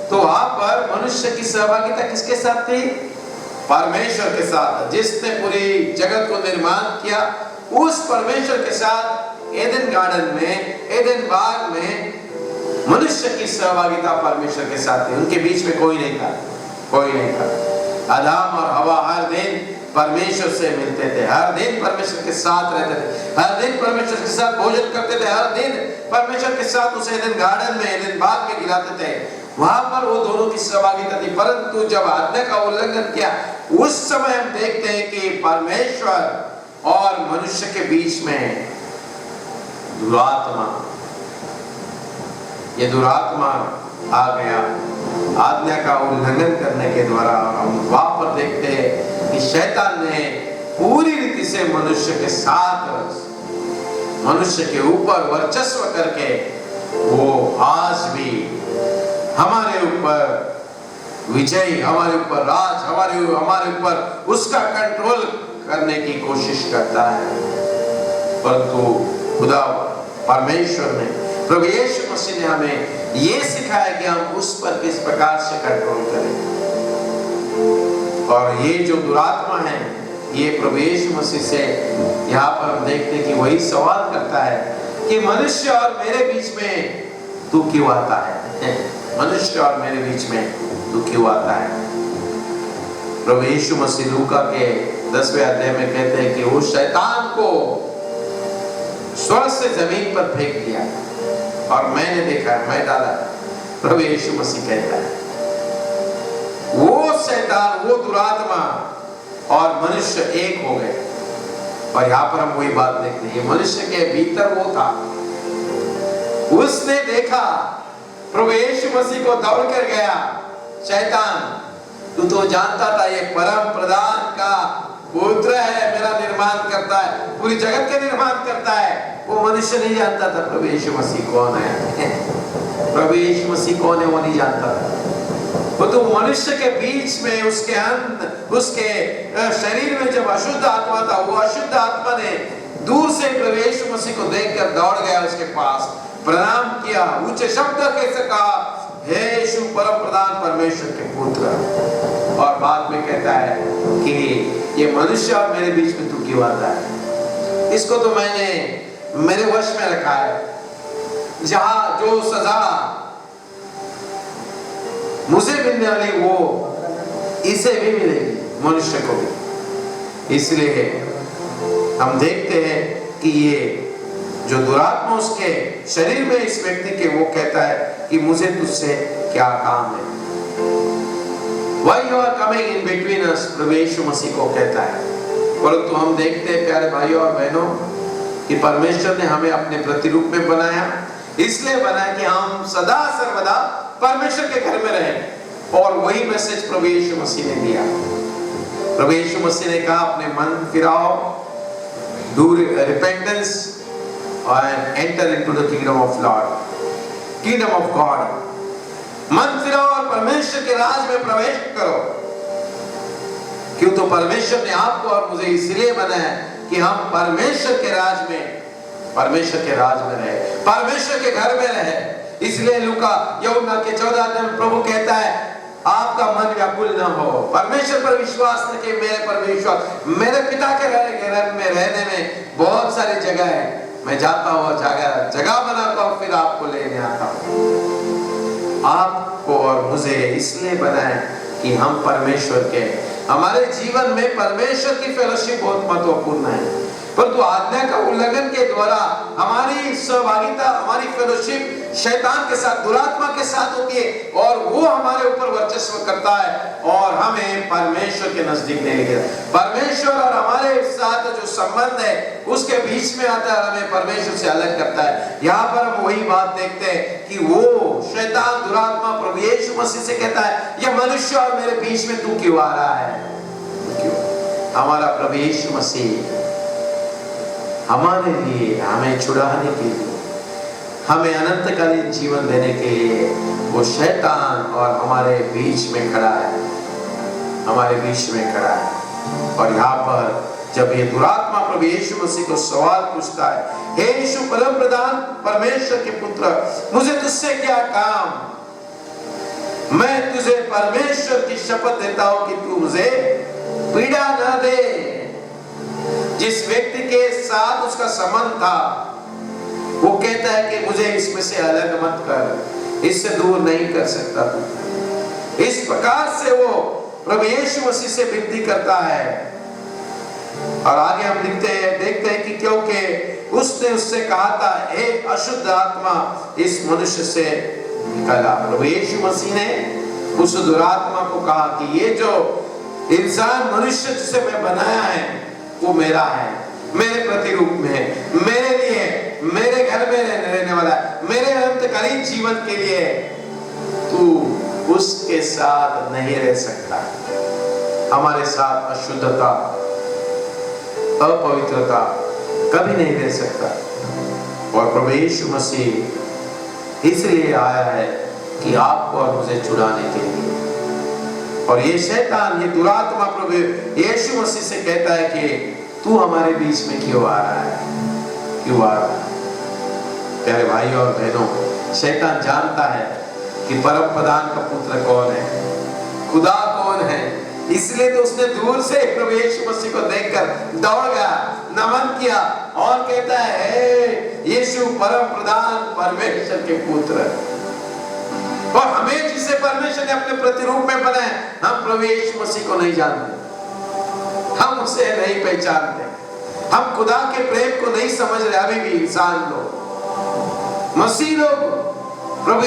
तो वहां पर मनुष्य की सहभागिता किसके साथ थी, परमेश्वर के साथ, जिसने पूरी जगत को निर्माण किया, उस परमेश्वर के साथ एदेन गार्डन में, एदेन बाग में मनुष्य की सहभागिता परमेश्वर के साथ थी। उनके बीच में कोई नहीं था, कोई नहीं था। आदम और हवा हर दिन परमेश्वर से मिलते थे, हर दिन परमेश्वर के साथ रहते थे, हर दिन परमेश्वर के साथ भोजन करते थे, हर दिन परमेश्वर के साथ उसे एदेन गार्डन में, एदेन बाग में खिलाते थे। वहां पर वो दोनों की सहभागिता थी। परंतु जब आज्ञा का उल्लंघन किया, उस समय हम देखते हैं कि परमेश्वर और मनुष्य के बीच में दुरात्मा, ये दुरात्मा आ गया आज्ञा का उल्लंघन करने के द्वारा। हम वहां पर देखते हैं कि शैतान ने पूरी रीति से मनुष्य के साथ, मनुष्य के ऊपर वर्चस्व करके वो आज भी हमारे ऊपर विजय, हमारे ऊपर राज, हमारे ऊपर उसका कंट्रोल करने की कोशिश करता है। परंतु खुदा परमेश्वर ने, प्रभु यीशु मसीह ने हमें ये सिखाया कि हम उस पर किस प्रकार से कंट्रोल करें। और ये जो दुरात्मा है, ये प्रभु यीशु मसीह से यहाँ पर हम देखते हैं कि वही सवाल करता है कि मनुष्य और मेरे बीच में तू क्यों आता है, मनुष्य और मेरे बीच में तू क्यों आता है। प्रभु यीशु मसीह लूका के 10वें अध्याय में कहते हैं कि वो शैतान को स्वर्ग से जमीन पर फेंक दिया और मैंने देखा, मैं डाला। प्रभु यीशु मसीह कहता है वो शैतान, वो दुरात्मा और मनुष्य एक हो गए। और यहाँ पर हम वही बात देखते हैं, मनुष्य के भीतर वो था, उसने देखा, प्रभु यीशु मसीह को दौड़ कर गया, शैतान तू तो जानता था ये परम प्रधान का पुत्र है, मेरा निर्माण करता है, पूरी जगत का निर्माण करता है। वो मनुष्य नहीं जानता था प्रभु यीशु मसीह कौन है, प्रभु यीशु मसीह कौन है वो नहीं जानता था। वो तो मनुष्य के बीच में उसके अंत, उसके शरीर में जब अशुद्ध आत्मा था, वो अशुद्ध आत्मा ने दूर से प्रभु यीशु मसीह को देखकर दौड़ गया उसके पास, प्रणाम किया, ऊंचे शब्द कैसे कहा, हे यीशु परम प्रधान परमेश्वर के पुत्र। और बाद में कहता है कि ये मनुष्य और मेरे बीच में तू क्यों आता है। इसको तो मैंने मेरे वश में रखा है, जहां जो सजा मुझे मिलने वाली वो इसे भी मिलेगी, मनुष्य को भी। इसलिए हम देखते हैं कि ये जो दुरात्मा उसके शरीर में इस व्यक्ति के, वो कहता है कि मुझे तुझसे क्या काम है। Why you are coming in between us, प्रभु यीशु मसीह को कहता है। परंतु हम देखते हैं प्यारे भाइयों और बहनों कि परमेश्वर ने हमें अपने प्रतिरूप में बनाया, इसलिए बनाया कि हम सदा सर्वदा परमेश्वर के घर में रहें। और वही मैसेज प्रभु यीशु मसीह ने दिया। प्रभु यीशु मसीह ने कहा अपने मन फिराओ, do repentance and enter into the kingdom of Lord, kingdom of God। मन फिराओ और परमेश्वर के राज में प्रवेश करो। क्यों? तो परमेश्वर ने आपको और मुझे इसलिए बनाया कि हम परमेश्वर के राज में रहे, परमेश्वर के घर में रहे। इसलिए लूका यूहन्ना के 14 अध्याय में प्रभु कहता है आपका मन व्याकुल न हो, परमेश्वर पर विश्वास न कि मेरे पर विश्वास। मेरे पिता के घर में रहने में बहुत सारी जगह है, मैं जाता हुआ जगह बनाता हूँ, फिर आपको लेने आता हूँ। आपको और मुझे इसलिए बनाए कि हम परमेश्वर के, हमारे जीवन में परमेश्वर की फेलोशिप बहुत महत्वपूर्ण है। परंतु आज्ञा का उल्लंघन के द्वारा हमारी सहभागिता, हमारी फेलोशिप शैतान के साथ, दुरात्मा के साथ होती है और वो हमारे ऊपर वर्चस्व करता है और हमें परमेश्वर के नजदीक नहीं लेके जाता। परमेश्वर और हमारे साथ जो संबंध है उसके बीच में आता है, हमें परमेश्वर से अलग करता है। यहाँ पर हम वही बात देखते हैं कि वो शैतान, दुरात्मा प्रभु यीशु मसीह से कहता है ये मनुष्य और मेरे बीच में तू क्यों आ रहा है? क्यों? हमारा प्रभु यीशु मसीह हमारे लिए, हमें छुड़ाने के लिए, हमें अनंतकालीन जीवन देने के लिए वो शैतान और हमारे बीच में खड़ा है, हमारे बीच में खड़ा है। और यहाँ पर जब ये दुरात्मा प्रभु यीशु मसीह को सवाल पूछता है, हे यीशु परम प्रधान परमेश्वर के पुत्र, मुझे तुझसे क्या काम? मैं तुझे परमेश्वर की शपथ देता हूं कि तू मुझे पीड़ा न दे। जिस व्यक्ति के साथ उसका संबंध था वो कहता है कि मुझे इसमें से अलग मत कर, इससे दूर नहीं कर सकता तू। इस प्रकार से वो प्रभु यीशु मसीह से विनती करता है। और आगे हम देखते हैं कि क्योंकि उसने उससे कहा था हे अशुद्ध आत्मा इस मनुष्य से निकला। प्रभु यीशु मसीह ने उस दुरात्मा को कहा कि ये जो इंसान मनुष्य जिसे मैं बनाया है वो मेरा है, मेरे प्रतिरूप में है, मेरे लिए, मेरे घर में रहने वाला है, मेरे अनंतकालीन जीवन के लिए। तू उसके साथ नहीं रह सकता। हमारे साथ अशुद्धता, अपवित्रता कभी नहीं रह सकता। और प्रभु यीशु मसीह इसलिए आया है कि आपको और मुझे छुड़ाने के लिए। और ये शैतान, ये दुरात्मा प्रभु यीशु मसीह से कहता है कि तू हमारे बीच में क्यों आ रहा है, क्यों आ रहा है? प्यारे भाई और बहनों, शैतान जानता है कि परम प्रधान का पुत्र कौन है, खुदा कौन है। इसलिए तो उसने दूर से प्रभु यीशु मसीह को देखकर दौड़ गया, नमन किया और कहता है हे यीशु परम प्रधान परमेश्वर के पुत्र। और हमें जिसे परमेश्वर ने अपने प्रतिरूप में बनाया, हम प्रभु यीशु मसीह को नहीं जानते, हम उसे नहीं पहचानते, हम खुदा के प्रेम को नहीं समझ रहे। अभी भी इंसान लोग, मसीह लोग प्रभु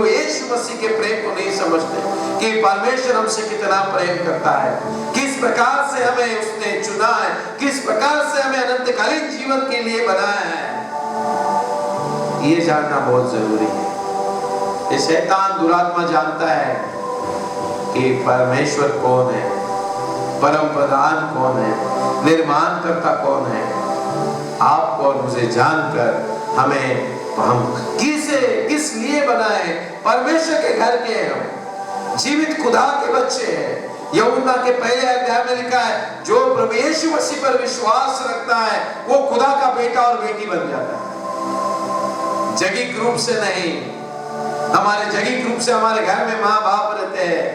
यीशु मसीह के प्रेम को नहीं समझते कि परमेश्वर हमसे कितना प्रेम करता है, किस प्रकार से हमें उसने चुना है, किस प्रकार से हमें अनंतकालीन जीवन के लिए बनाया है। ये जानना बहुत जरूरी है। ये शैतान दुरात्मा जानता है कि परमेश्वर कौन है, परम प्रधान कौन है, निर्माण करता कौन है। आपको और मुझे जानकर हम किस लिए बनाए, परमेश्वर के घर के हम जीवित खुदा के बच्चे हैं। यूहन्ना के पहले अध्याय में लिखा है जो प्रभु यीशु मसीह पर विश्वास रखता है वो खुदा का बेटा और बेटी बन जाता है। जैविक रूप से नहीं, हमारे जैविक रूप से हमारे घर में माँ बाप रहते हैं,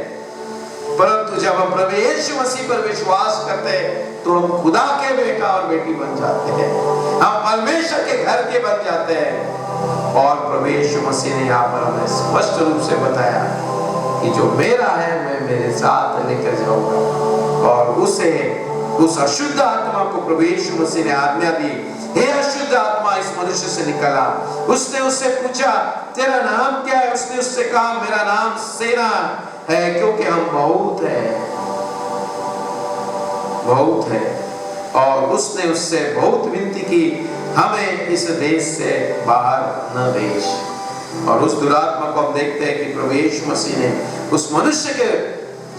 परंतु जब हम प्रभु यीशु मसीह पर विश्वास करते हैं तो हम खुदा के बेटा और बेटी बन जाते हैं, हम परमेश्वर के घर के बन जाते हैं। और प्रभु यीशु मसीह ने यहाँ पर हमें स्पष्ट रूप से बताया कि जो मेरा है मैं मेरे साथ लेकर जाऊंगा। और उस अशुद्ध आत्मा को प्रभु यीशु मसीह ने आज्ञा दी, हे अशुद्ध आत्मा इस मनुष्य से निकला। उसने उससे पूछा तेरा नाम क्या है? उसने उससे कहा मेरा नाम सेना है, क्योंकि हम बहुत है। और उसने उससे बहुत विनती की हमें इस देश से बाहर न भेज। और उस दुरात्मा को हम देखते हैं कि प्रभु यीशु मसीह ने उस मनुष्य के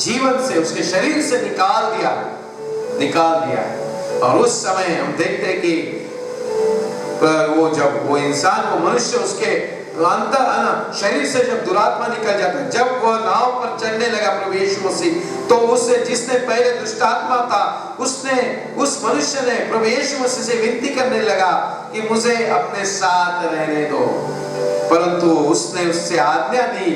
जीवन से, उसके शरीर से निकाल दिया। और उस समय हम देखते हैं कि जब वो इंसान, वो मनुष्य, उसके अंतर शरीर से जब दुरात्मा निकल जाता है, जब वह नाव पर चढ़ने लगा प्रभु यीशु मसीह, तो उससे जिसने पहले दुष्टात्मा था, उस मनुष्य ने प्रभु यीशु मसीह से विनती करने लगा कि मुझे अपने साथ रहने दो। परंतु उसने उससे आज्ञा दी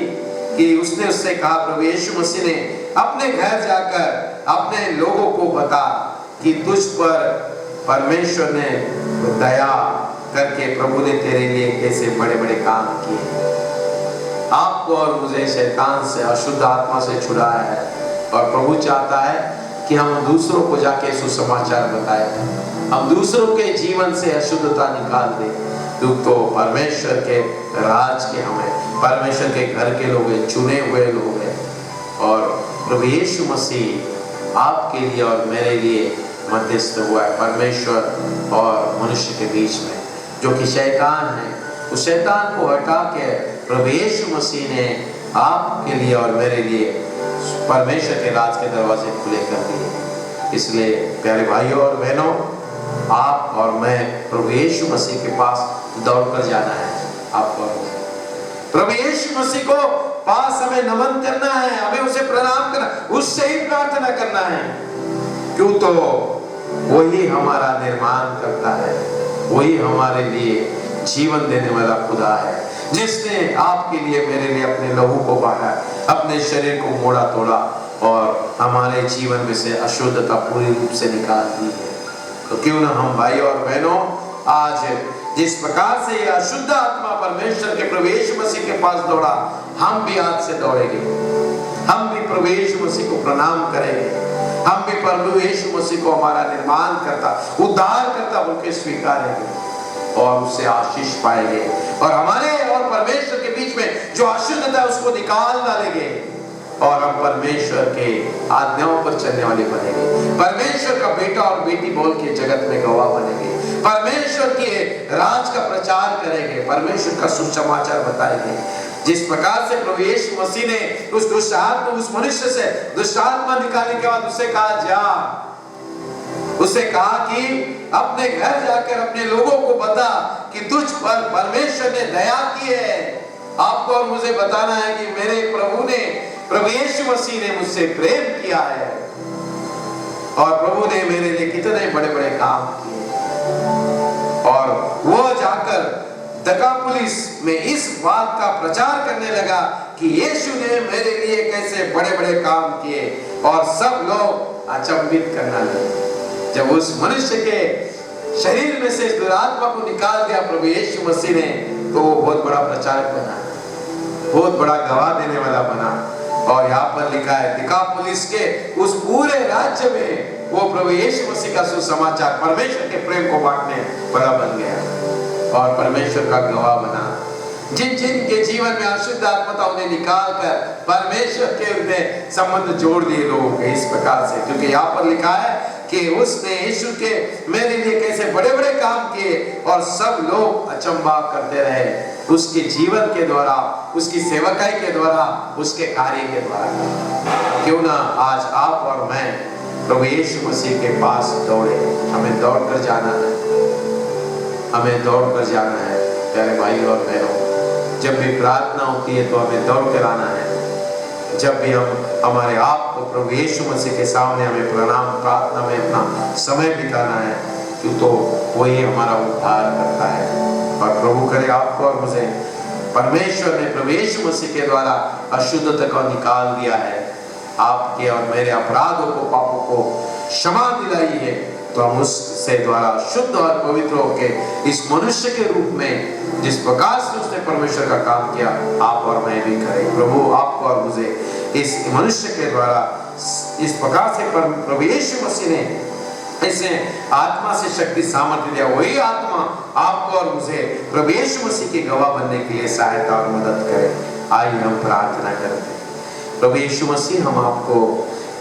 कि उसने उससे कहा, प्रभु यीशु मसीह ने अपने घर जाकर अपने लोगों को बता कि तुझ पर परमेश्वर ने दया करके प्रभु ने तेरे लिए कैसे बड़े बड़े काम किए। आपको और मुझे शैतान से, अशुद्ध आत्मा से छुड़ाया है। और प्रभु चाहता है कि हम दूसरों को जाके सुसमाचार बताएं, हम दूसरों के जीवन से अशुद्धता निकाल दें। तो परमेश्वर के राज के, हमें परमेश्वर के घर के लोग हैं, चुने हुए लोग हैं। और प्रभु यीशु मसीह आपके लिए और मेरे लिए मध्यस्थ हुआ है, परमेश्वर और मनुष्य के बीच में। जो कि शैतान है, उस शैतान को हटा के प्रभु यीशु मसीह ने आपके लिए और मेरे लिए परमेश्वर के राज के दरवाजे खुले कर दिए। इसलिए प्यारे भाइयों और बहनों, आप और मैं प्रभु यीशु मसीह के पास दौड़कर जाना है। आपको प्रभु यीशु मसीह को पास हमें नमन करना है, हमें उसे प्रणाम करना, उससे ही प्रार्थना करना है। क्यों? तो वही हमारा निर्माण करता है, वही हमारे लिए जीवन देने वाला खुदा है, जिसने आपके लिए, मेरे लिए अपने लहू को बहाया, अपने शरीर को मोड़ा तोड़ा और हमारे जीवन में से अशुद्धता पूरी रूप से निकाल दी है। तो क्यों ना हम भाई और बहनों, आज जिस प्रकार से यह अशुद्ध आत्मा परमेश्वर के प्रभु यीशु मसीह के पास दौड़ा, हम भी आज से दौड़ेंगे। हम भी प्रभु यीशु मसीह को प्रणाम करेंगे, हम भी प्रभु यीशु मसीह को हमारा निर्माण करता, उद्धार करता बोल के स्वीकारेंगे और उससे आशीष पाएंगे। और हमारे और परमेश्वर के बीच में जो अशुद्धता है उसको निकाल डालेंगे और हम परमेश्वर के आज्ञाओं पर चलने वाले बनेंगे। परमेश्वर का बेटा और बेटी बोल के जगत में गवाह बनेंगे, परमेश्वर के राज का प्रचार करेंगे, परमेश्वर का सुसमाचार बताएंगे। जिस प्रकार से प्रभु यीशु मसीह ने उस दुष्ट आत्मा, उस मनुष्य से दुष्ट आत्मा निकालने के बाद उसे कहा जा, उसे कहा कि अपने घर जाकर अपने लोगों को बता कि तुझ पर परमेश्वर ने दया की है। आपको और मुझे बताना है कि मेरे प्रभु ने, प्रभु यीशु मसीह ने मुझसे प्रेम किया है और प्रभु ने मेरे लिए कितने बड़े बड़े काम किए। और वो जाकर दकापुलिस में इस बात का प्रचार करने लगा कि यीशु ने मेरे लिए कैसे बड़े बड़े काम किए और सब लोग अचंभित करने लगे। जब उस मनुष्य के शरीर में से इस दुरात्मा को निकाल दिया प्रभु यीशु मसीह ने, तो वो बहुत बड़ा प्रचारक बना, बहुत बड़ा गवाह देने वाला बना। और यहाँ पर लिखा है दिकापुलिस के उस पूरे राज्य में वो प्रभु यीशु मसीह का सुसमाचार, परमेश्वर के प्रेम को बांटने वाला बन गया और परमेश्वर का गवाह बना। जिन जिन के जीवन में अशुद्ध आत्मा था उन्हें निकाल कर परमेश्वर के संबंध जोड़ दिए लोगों के इस प्रकार से, क्योंकि यहाँ पर लिखा है कि उसने यीशु के मेरे लिए कैसे बड़े बड़े काम किए और सब लोग अचंभा करते रहे उसके जीवन के द्वारा, उसकी सेवकाई के द्वारा, उसके कार्य के द्वारा। क्यों ना आज आप और मैं प्रभु यीशु मसीह के पास दौड़े, हमें दौड़ कर जाना है, हमें दौड़ कर जाना है। प्यारे भाई और बहनों, जब भी प्रार्थना होती है तो हमें दौड़ कर आना है। जब भी हम हमारे आप को प्रभु यीशु मसीह के सामने हमें प्रणाम प्रार्थना में अपना समय बिताना है, क्यों तो वही हमारा उद्धार करता है। और प्रभु करे आपको और मुझे, परमेश्वर ने प्रभु यीशु मसीह के द्वारा अशुद्धता को निकाल दिया है, आपके और मेरे अपराधों को, पापों को क्षमा दिलाई है, तो हम उससे द्वारा शुद्ध और पवित्र होकर इस मनुष्य के रूप में जिस प्रकार से उसने परमेश्वर का काम किया, आप और मैं भी करें। प्रभु आपको और मुझे इस मनुष्य के द्वारा इस प्रकार से प्रभु यीशु मसीह ने इसे आत्मा से शक्ति सामर्थ्य दिया, वही आत्मा आपको और मुझे प्रभु यीशु मसीह के गवाह बनने के लिए सहायता और मदद करे। आइए हम प्रार्थना करते हैं। प्रभु यीशु मसीह, हम आपको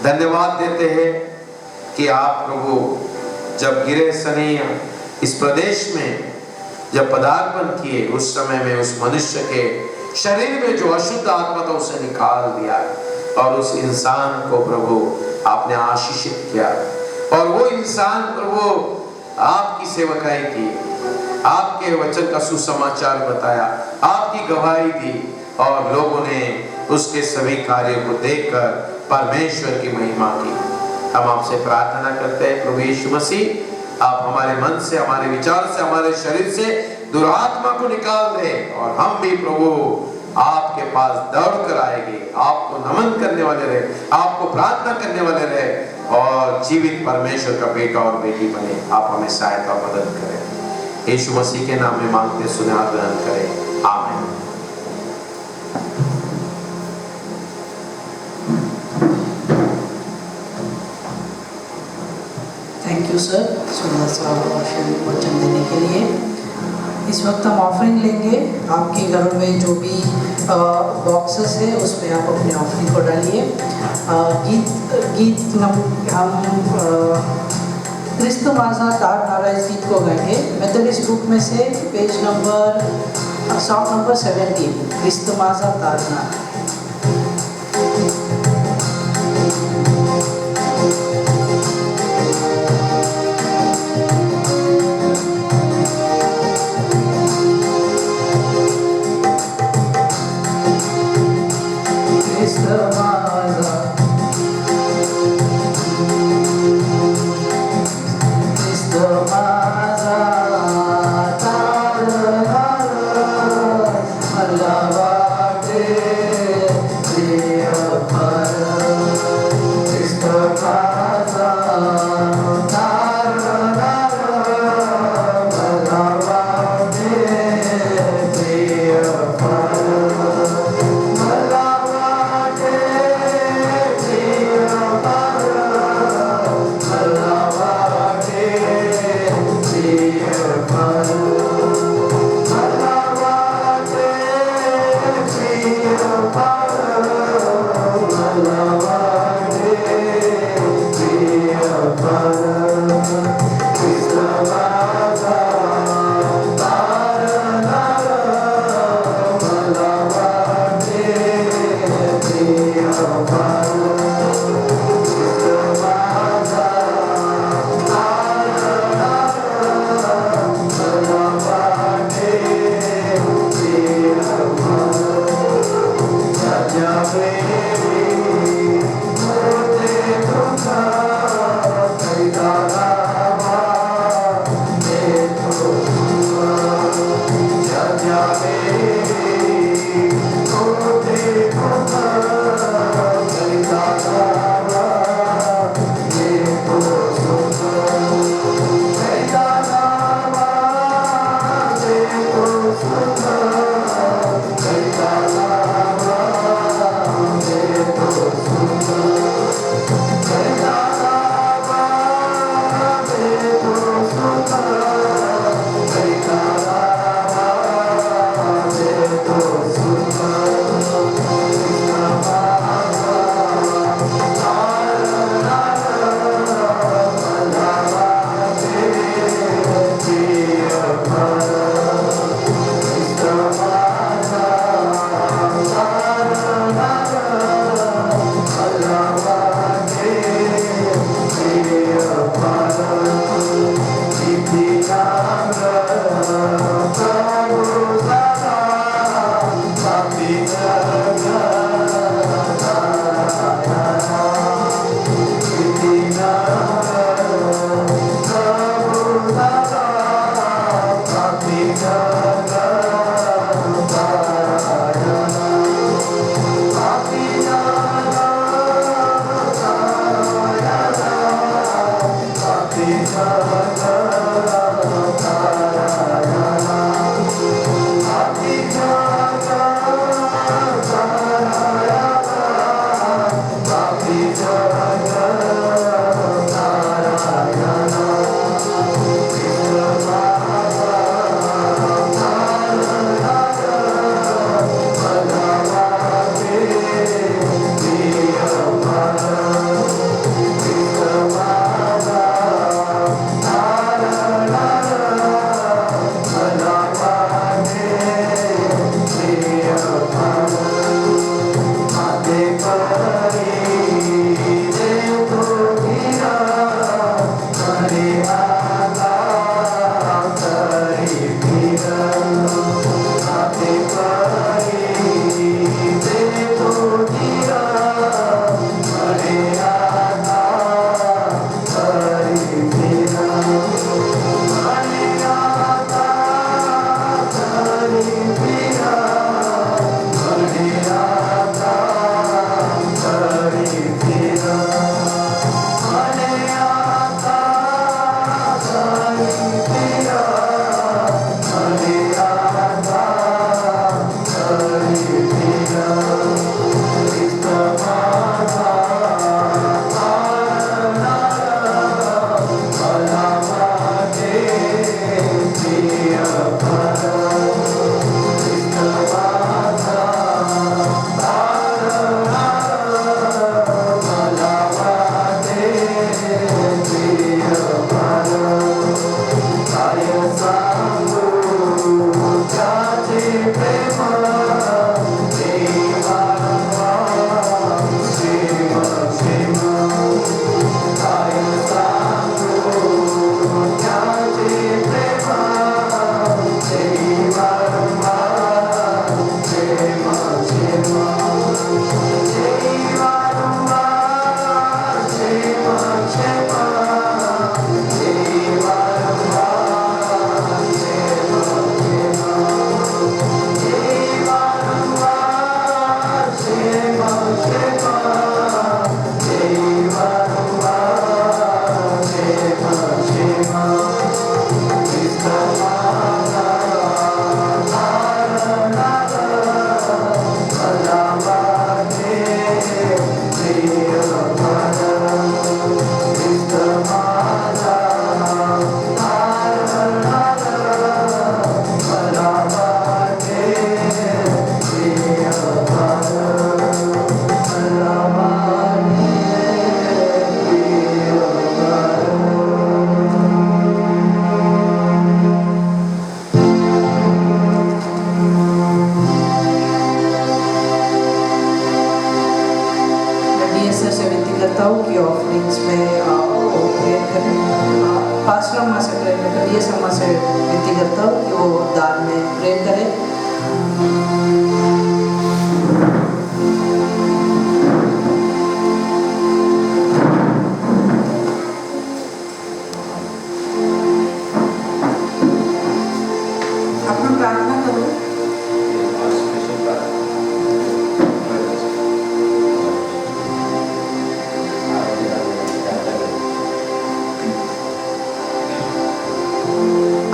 धन्यवाद देते हैं कि आप प्रभु जब गिरे सने इस प्रदेश में जब पदार्पण किए, उस समय में उस मनुष्य के शरीर में जो अशुद्ध आत्मा था उसे निकाल दिया और उस इंसान को प्रभु आपने आशीषित किया और वो इंसान प्रभु आपकी सेवकाई की, आपके वचन का सुसमाचार बताया, आपकी गवाही दी और लोगों ने उसके सभी कार्यों को देखकर परमेश्वर की महिमा की। हम आपसे प्रार्थना करते हैं प्रभु यीशु मसीह, आप हमारे मन से, हमारे विचार से, हमारे शरीर से दुरात्मा को निकाल दें और हम भी प्रभु आपके पास दौड़ कर आएंगे, आपको नमन करने वाले रहे, आपको प्रार्थना करने वाले रहे और जीवित परमेश्वर का बेटा और बेटी बने। आप हमें सहायता और मदद करें। यीशु मसीह के नाम में मांगते सुने, ग्रहण करें। आमीन। थैंक यू सर, सुंदर सा वचन देने के लिए। इस वक्त हम ऑफरिंग लेंगे। आपके घरों में जो भी बॉक्सेस है उसमें आप अपने ऑफरिंग को डालिए। गीत हम क्रिस्त माझा तार नारा इस गीत को गाएंगे। मेथोडिस्ट बुक में से पेज नंबर सॉन्ग नंबर 17, क्रिस्त माझा तार नारा।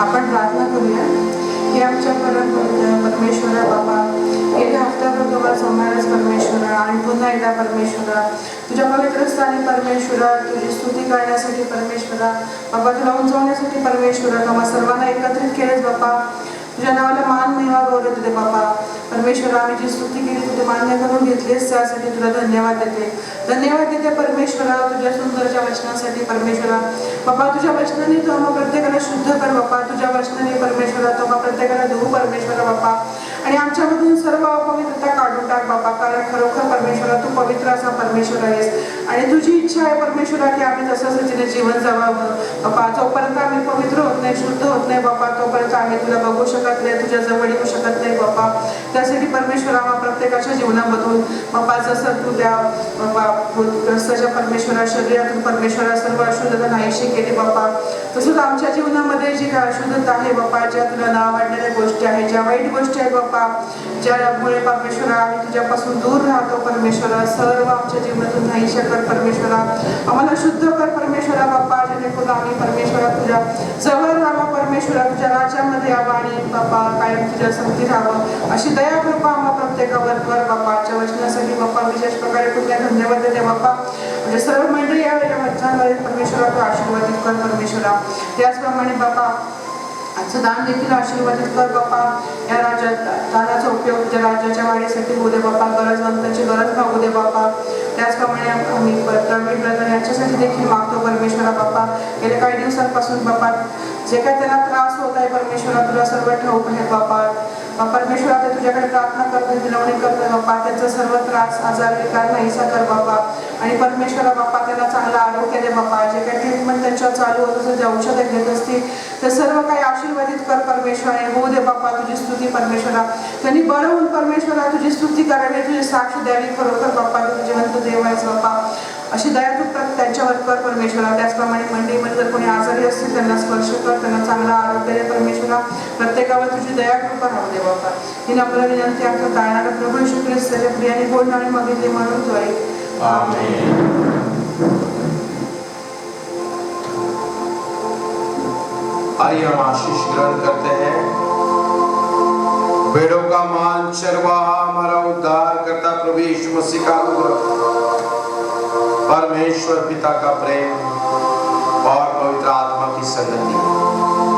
आपण प्रार्थना करूया की आमच्या परमेश्वरा बाबा, गेल्या हफ्त्यावर तुम्हाला सोमवारच परमेश्वरा आणि पुन्हा एकदा परमेश्वरा तुझ्या पवित्र स्थानी परमेश्वरा तुझी स्तुती करण्यासाठी परमेश्वरा बाबा, तुला उंचवण्यासाठी परमेश्वरा तुम्हा सर्वांना एकत्रित केलेच बाबा. तुझ्या नावाला मान महिमा गौरव देते बाबा. परमेश्वरा, आम्ही जी स्तुती केली तू ते मान्य करून घेतलीस त्यासाठी तुला धन्यवाद देते. धन्यवाद देते परमेश्वरा तुझ्या सुंदरच्या वचनासाठी परमेश्वरा बाबा. तुझ्या वचनाने तू आम्हा प्रत्येकाला शुद्ध कर बाबा. तुझ्या वचनाने परमेश्वरा तू आम्हा प्रत्येकाला धुवू परमेश्वरा बाबा. आणि आमच्यामधून सर्व अपवित्रता काढून टाक बाबा, कारण खरोखर परमेश्वरा तू पवित्र असा परमेश्वर आहेस आणि तुझी इच्छा आहे परमेश्वरा की आम्ही तसंच रीतीने जीवन जगावं बाबा. जोपर्यंत आम्ही पवित्र होत नाही, शुद्ध होत नाही बाबा, तोपर्यंत आम्ही तुला बघू शकत नाही, तुझ्या जवळ येऊ शकत नाही बाबा. त्यासाठी परमेश्वरा आम्हा प्रत्येकाच्या जीवनामधून बाबा जसं तू त्या बाबा ग्रस्ताच्या परमेश्वरा शरीरातून परमेश्वरा सर्व अशुद्धता नाहीशी केली बाबा, तसंच आमच्या जीवनामध्ये जी काय अशुद्धता आहे बाबा, ज्या तुला न आवडणाऱ्या गोष्टी आहेत, ज्या वाईट गोष्टी आहेत बाबा, ज्यामुळे परमेश्वरा आम्ही तुझ्यापासून दूर राहतो परमेश्वरा, सर्व आमच्या जीवनातून नाहीशा कर परमेश्वरा. आम्हाला शुद्ध कर परमेश्वरा बाप्पा, जेणेकरून आम्ही परमेश्वरा तुझ्या जवळ राहावं परमेश्वरा, तुझ्या राज्यामध्ये यावं आणि बाप्पा कायम तुझ्या संगती राहावं अशी दया कृपा आम्हा प्रत्येकावर कर बाप्पा. आजच्या वचनासाठी बाप्पा विशेष प्रकारे तुझ्या धन्यवाद देते बाप्पा. म्हणजे सर्व मंडळी या वचनाद्वारे परमेश्वरा तू आशीर्वादित कर परमेश्वरा. त्याचप्रमाणे बाप्पा आजचं दान देखील आशीर्वादित कर बाप्पा. या दानाचा उपयोग त्या राज्याच्या वाढीसाठी होऊ दे बाप्पा, गरजवंतांची गरज भागू दे बाप्पा. त्याचप्रमाणे आम्ही प्रवीण ब्रदर यांच्यासाठी देखील मागतो परमेश्वरा बाप्पा. गेल्या काही दिवसांपासून बाप्पा जे काही त्यांना त्रास होत आहे परमेश्वरा तुला सर्व ठाऊक आहे बाप्पा. परमेश्वरा ते तुझ्याकडे प्रार्थना करतो, विनवणी करतो बाप्पा. त्यांचा सर्व त्रास आजार विकार नाहीसा कर बाप्पा. आणि परमेश्वरा बाप्पा त्यांना चांगला आरोग्य दे बाप्पा. जे काही ट्रीटमेंट त्यांच्यावर चालू होत असेल, जे औषधं घेत असतील ते सर्व काही आशीर्वादित कर परमेश्वरा. आणि होऊ दे बाप्पा तुझी स्तुती परमेश्वरा. त्यांनी बरं होऊन परमेश्वरा तुझी स्तुती करावी, तुझी साक्ष द्यावी. खरोखर बाप्पा तू जिवंत देव आहेस बाप्पा, अशी दया तू त्यांच्यावर कर परमेश्वरा. त्याचप्रमाणे मंडळीमध्ये जर कोणी आजारी असतील त्यांना स्पर्श कर, त्यांना चांगला आरोग्य दे परमेश्वरा. प्रत्येकावर तुझी दया कृपा राहू दे बाप्पा. ही आपल्याला विनंती आमच्या ताळणारा प्रभू येशू ख्रिस्त त्याच्या प्रियाने बोलणारे मागितले म्हणून तो आहे. आइए हम आशीष ग्रहण करते हैं. भेड़ों का मान चरवाहा हमारा उद्धार करता प्रभु यीशु मसीह का अनुग्रह, परमेश्वर पिता का प्रेम और पवित्र आत्मा की संगति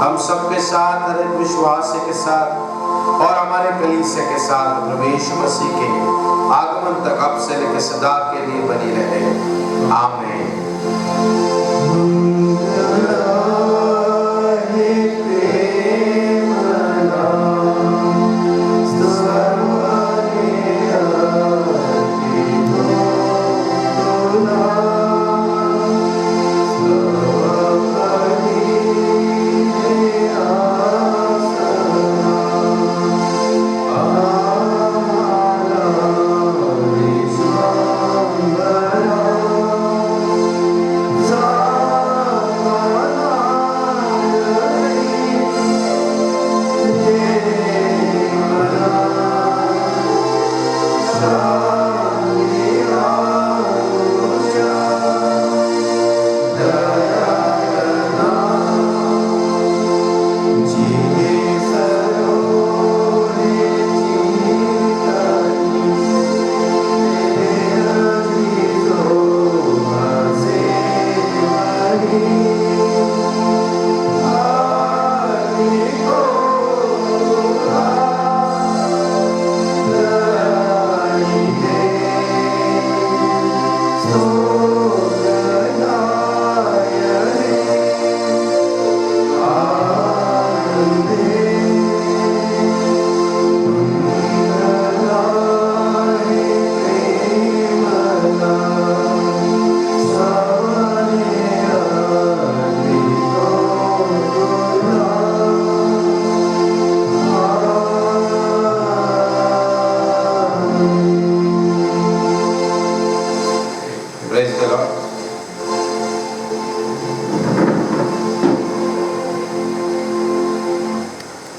हम सबके साथ, हर एक विश्वासी के साथ और हमारे कलीसिया के साथ प्रभु यीशु मसीह के आगमन तक अब से लेकर सदा के लिए बनी रहे। आमीन।